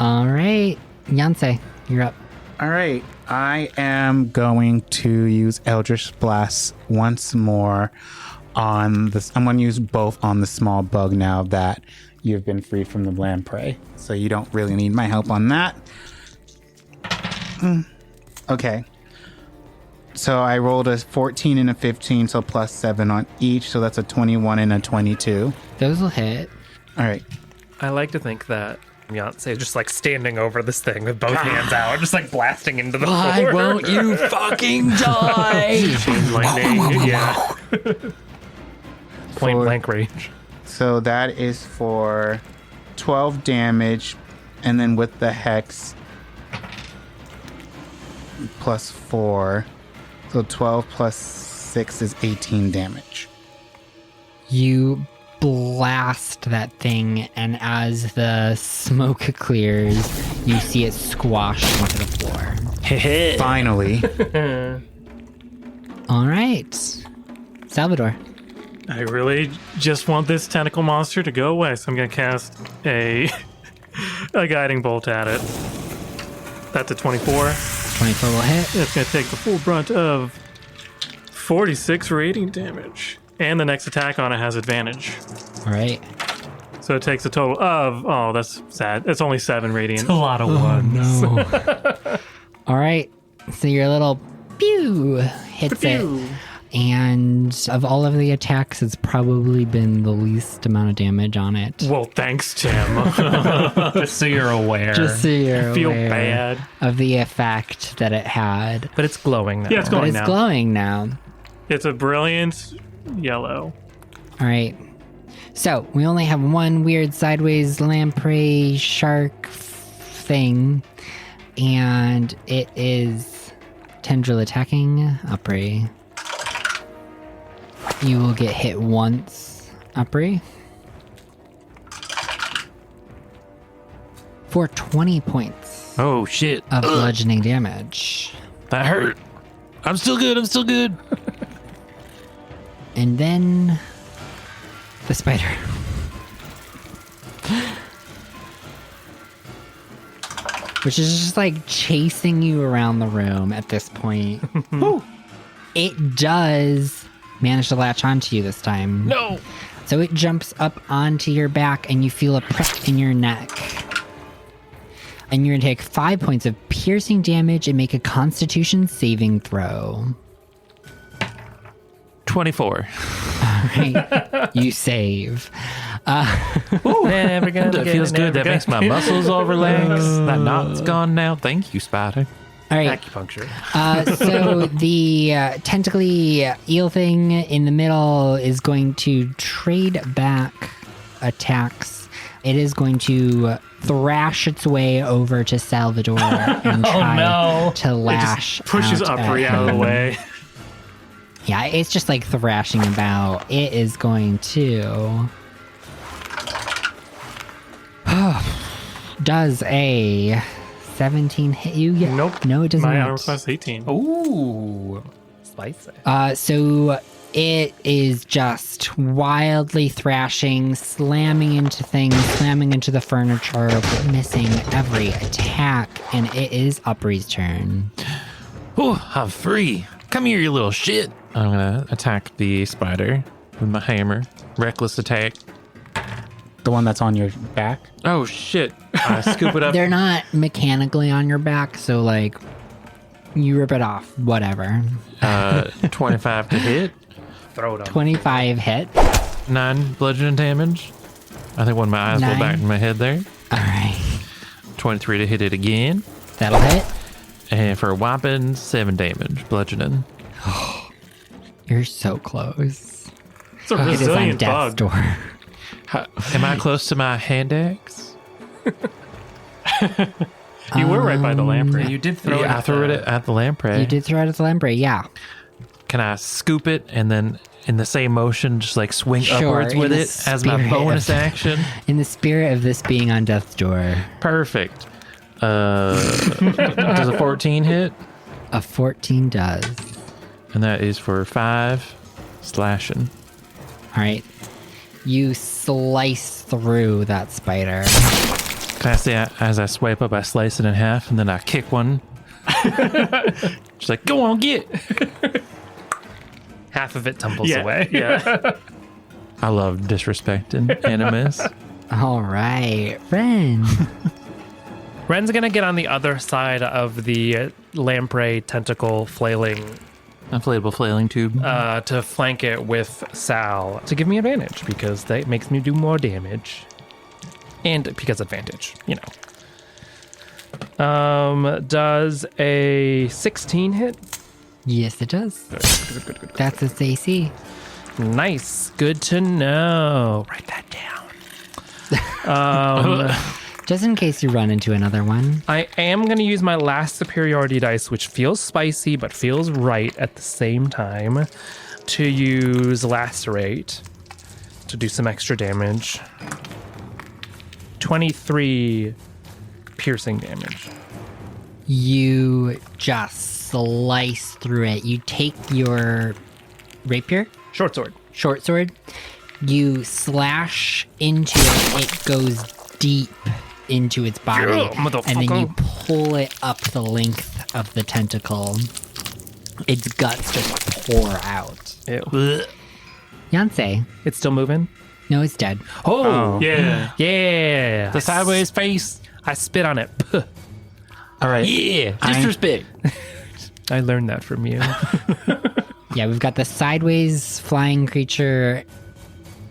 All right. Yancey, you're up. All right. I am going to use Eldritch Blast once more on this. I'm going to use both on the small bug now that you've been freed from the lamprey. So you don't really need my help on that. Okay. So I rolled a 14 and a 15, so plus 7 on each. So that's a 21 and a 22. Those will hit. All right. I like to think that Yancey is just like standing over this thing with both hands out, just like blasting into the floor. you fucking die? Chain lightning. Yeah. Point blank range. So that is for 12 damage. And then with the hex, plus 4. So 12 plus 6 is 18 damage. You blast that thing, and as the smoke clears, you see it squash into the floor. Finally. All right. Salvador. I really just want this tentacle monster to go away, so I'm going to cast a guiding bolt at it. That's a 24. 24 will hit. It's going to take the full brunt of 46 radiant damage. And the next attack on it has advantage. All right. So it takes a total of, oh, that's sad. It's only 7 radiant. A lot of ones. No. All right. So your little pew hits it. And of all of the attacks, it's probably been the least amount of damage on it. Well, thanks, Tim. Just so you're aware. Just so you're Feel aware bad. of the effect that it had. But it's glowing now. Yeah, it's But glowing it's now. glowing now. It's a brilliant yellow. All right. So we only have one weird sideways lamprey shark thing, and it is tendril attacking Uppry. You will get hit once, Uppry, for 20 points Oh, shit. of bludgeoning damage. That hurt. I'm still good. I'm still good. And then the spider. Which is just like chasing you around the room at this point. It does manage to latch onto you this time. No. So it jumps up onto your back and you feel a prick in your neck. And you're going to take 5 points of piercing damage and make a constitution saving throw. 24. Right. You save. Never gonna That get feels it, good. never That makes my muscles all relax. That knot's gone now. Thank you, Spider. All right. Acupuncture. So the tentacly eel thing in the middle is going to trade back attacks It is going to thrash its way over to Salvador and try to lash It just pushes out Upri at out of the him. way. Yeah, it's just like thrashing about. It is going to... Does a 17 hit you yet? Nope. No, it does My not. armor class is 18. Ooh, spicy. So it is just wildly thrashing, slamming into things, slamming into the furniture, but missing every attack. And it is Upri's turn. Whew, I'm free. Come here, you little shit. I'm gonna attack the spider with my hammer. Reckless attack. The one that's on your back. Oh shit! I scoop it up. They're not mechanically on your back, so like you rip it off, whatever. 25 to hit. Throw it on. 25 hit. 9 bludgeoning damage. I think one of my eyes rolled back 9. in my head there. All right. 23 to hit it again. That'll hit. And for a whopping 7 damage, bludgeoning. You're so close. It's a It is on resilient death's bug. door. Am I close to my hand axe? You were right by the lamprey. You did throw it. I threw it at the lamprey. You did throw it at the lamprey, yeah. Can I scoop it and then in the same motion just like swing Sure, upwards in with the it as my spirit bonus of- action? In the spirit of this being on death's door, Perfect. Does a 14 hit? a 14 does. And that is for 5 slashing. All right. You slice through that spider. Can I say as I swipe up, I slice it in half and then I kick one? She's like, go on, get. Half of it tumbles Yeah, away. yeah. I love disrespecting enemies. All right, Ren. Ren's gonna get on the other side of the lamprey tentacle flailing Inflatable flailing tube. to flank it with Sal to give me advantage because that makes me do more damage. And because advantage, you know. Does a 16 hit? Yes, it does. That's its AC. Nice. Good to know. Write that down. Just in case you run into another one. I am going to use my last superiority dice, which feels spicy but feels right at the same time, to use Lacerate to do some extra damage. 23 piercing damage. You just slice through it. You take your rapier, Short sword. short sword, you slash into it. It goes deep into its body. Yeah, and then you motherfucker. pull it up the length of the tentacle. Its guts just pour out. Ew. Yancey. It's still moving? No, it's dead. Oh, Yeah. yeah. the sideways face. I spit on it. Puh. All right. Yeah, disrespect. I learned that from you. Yeah, we've got the sideways flying creature,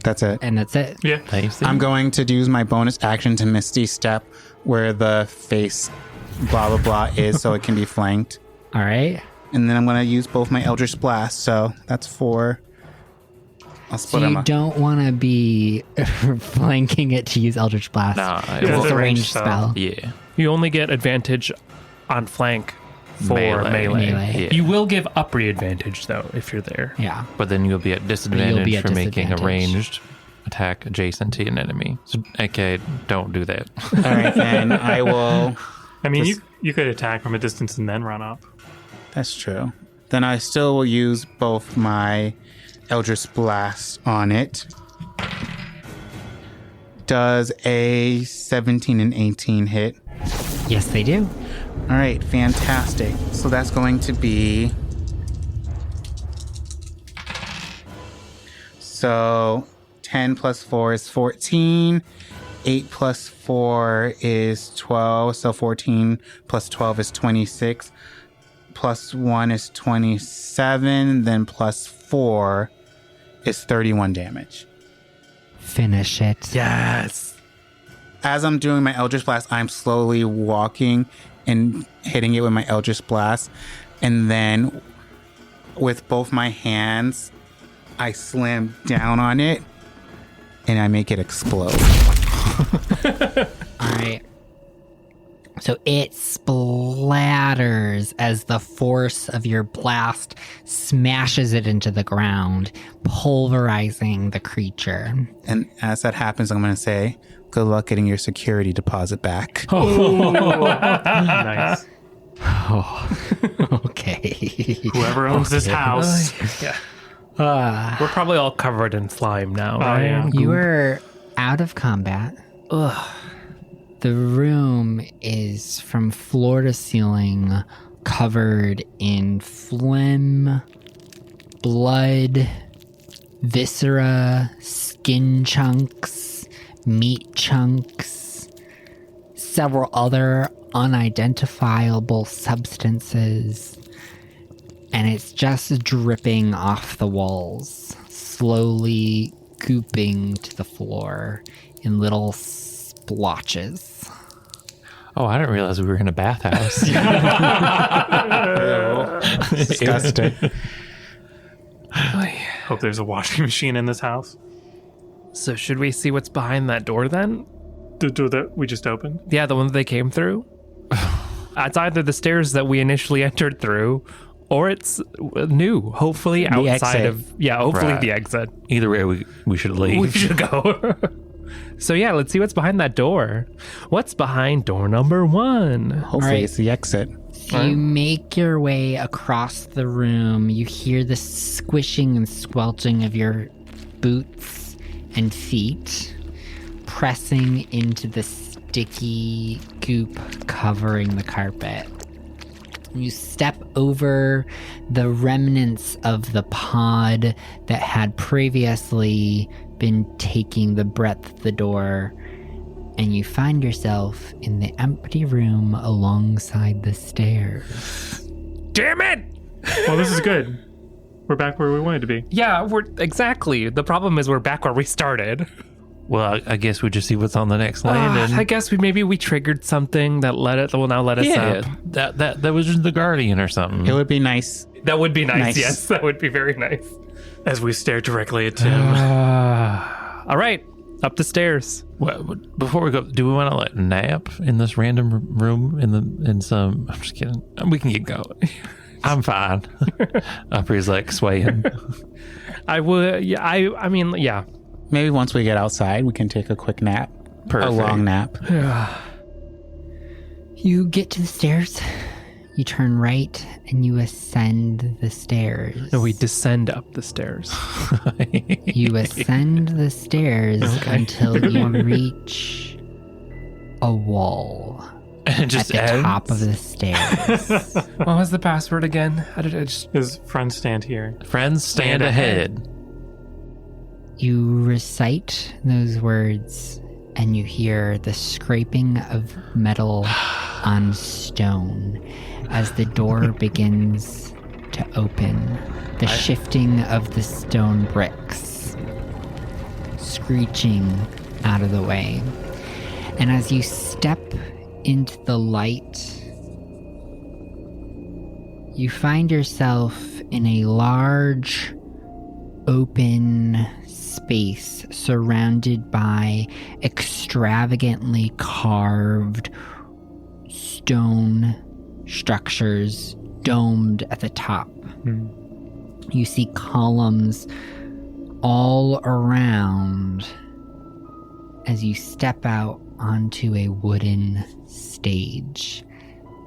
That's it. and that's it. Yeah. Tasty. I'm going to use my bonus action to Misty Step where the face blah blah blah is so it can be flanked. All right. And then I'm going to use both my Eldritch Blast, so that's 4. I'll So split them you up. don't want to be flanking it to use Eldritch Blast. Nah, Yeah, it It's it's a a ranged ranged spell. yeah. You only get advantage on flank for Melee. Melee. Yeah. You will give Upri advantage, though, if you're there. Yeah. But then you'll be at disadvantage at for making a disadvantage. ranged attack adjacent to an enemy. So, okay, don't do that. All right, then I will. I mean, Just- you could attack from a distance and then run up. That's true. Then I still will use both my Eldritch Blast on it. Does a 17 and 18 hit? Yes, they do. All right, fantastic. So that's going to be. So 10 plus 4 is 14. 8 plus 4 is 12. So 14 plus 12 is 26. Plus 1 is 27. Then plus 4 is 31 damage. Finish it. Yes. As I'm doing my Eldritch Blast, I'm slowly walking and hitting it with my Eldritch Blast. And then with both my hands, I slam down on it and I make it explode. All right. So it splatters as the force of your blast smashes it into the ground, pulverizing the creature. And as that happens, I'm going to say, good luck getting your security deposit back. Nice. Okay. Whoever owns this house. Yeah. We're probably all covered in slime now, right? yeah. You are out of combat. Ugh. The room is from floor to ceiling covered in phlegm, blood, viscera, skin chunks, meat chunks, several other unidentifiable substances, and it's just dripping off the walls, slowly gooping to the floor in little splotches. Oh, I didn't realize we were in a bathhouse. Disgusting. Hope there's a washing machine in this house. So should we see what's behind that door then? The door that we just opened. Yeah, the one that they came through. It's either the stairs that we initially entered through, or it's new. Hopefully outside exit. of hopefully Right. the exit. Either way, we should leave. We should go. So yeah, let's see what's behind that door. What's behind door number 1? Hopefully Alright. it's the exit. So you make your way across the room. You hear the squishing and squelching of your boots and feet pressing into the sticky goop covering the carpet. You step over the remnants of the pod that had previously been taking the breadth of the door, and you find yourself in the empty room alongside the stairs. Damn it! Well, this is good. We're back where we wanted to be. Yeah, we're exactly. The problem is we're back where we started. Well, I guess we just see what's on the next landing. I guess we triggered something that will now let us yeah, up. that was just the Guardian or something. It would be nice. That would be nice. Nice. Yes, that would be very nice. As we stare directly at Tim. All right, up the stairs. Well, before we go, do we want to like nap in this random room in some? I'm just kidding. We can get going. I'm fine. Upper's like swaying. I would. Yeah, I mean, yeah. Maybe once we get outside, we can take a quick nap. Perfect. A long nap. You get to the stairs, you turn right, and you ascend the stairs. No, we descend up the stairs. You ascend the stairs until you reach a wall And it at just the ends. top of the stairs. What was the password again? How did I just? His friends stand here. Friends stand ahead. You recite those words, and you hear the scraping of metal on stone as the door begins to open. The shifting of the stone bricks, screeching out of the way. And as you step into the light, you find yourself in a large, open space surrounded by extravagantly carved stone structures domed at the top. You see columns all around as you step out onto a wooden stage.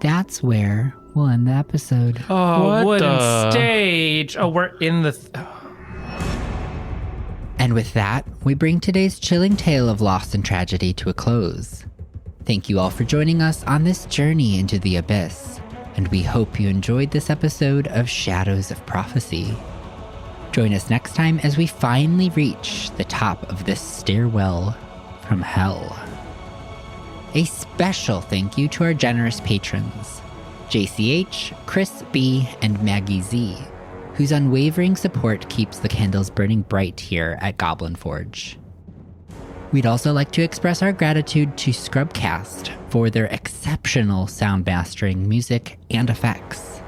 That's where we'll end the episode. Oh, What wooden the- stage. Oh, we're in the. And with that, we bring today's chilling tale of loss and tragedy to a close. Thank you all for joining us on this journey into the abyss, and we hope you enjoyed this episode of Shadows of Prophecy. Join us next time as we finally reach the top of this stairwell from hell. A special thank you to our generous patrons, JayCeeAitch, Chris B, and Maggie Z, whose unwavering support keeps the candles burning bright here at Goblin Forge. We'd also like to express our gratitude to Scrubcast for their exceptional sound mastering, music, and effects.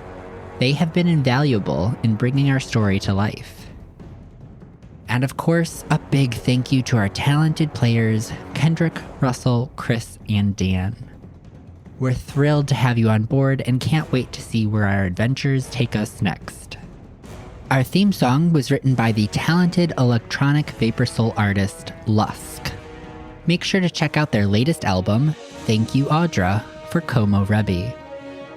They have been invaluable in bringing our story to life. And of course, a big thank you to our talented players, Kendrick, Russell, Chris, and Dan. We're thrilled to have you on board and can't wait to see where our adventures take us next. Our theme song was written by the talented electronic vapor soul artist Lusk. Make sure to check out their latest album, Thank You Audra, for Como Rebbe.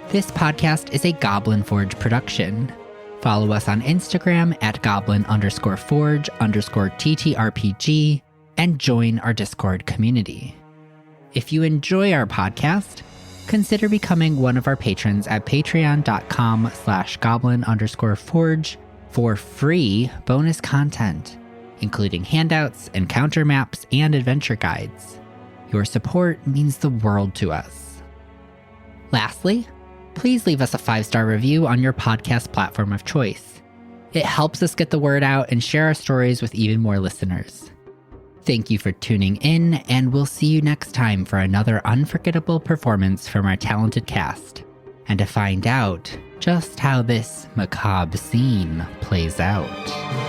This podcast is a Goblin Forge production. Follow us on Instagram at goblin_forge_TTRPG and join our Discord community. If you enjoy our podcast, consider becoming one of our patrons at patreon.com/goblin_forge for free bonus content, including handouts, encounter maps, and adventure guides. Your support means the world to us. Lastly, please leave us a 5-star review on your podcast platform of choice. It helps us get the word out and share our stories with even more listeners. Thank you for tuning in, and we'll see you next time for another unforgettable performance from our talented cast, and to find out just how this macabre scene plays out.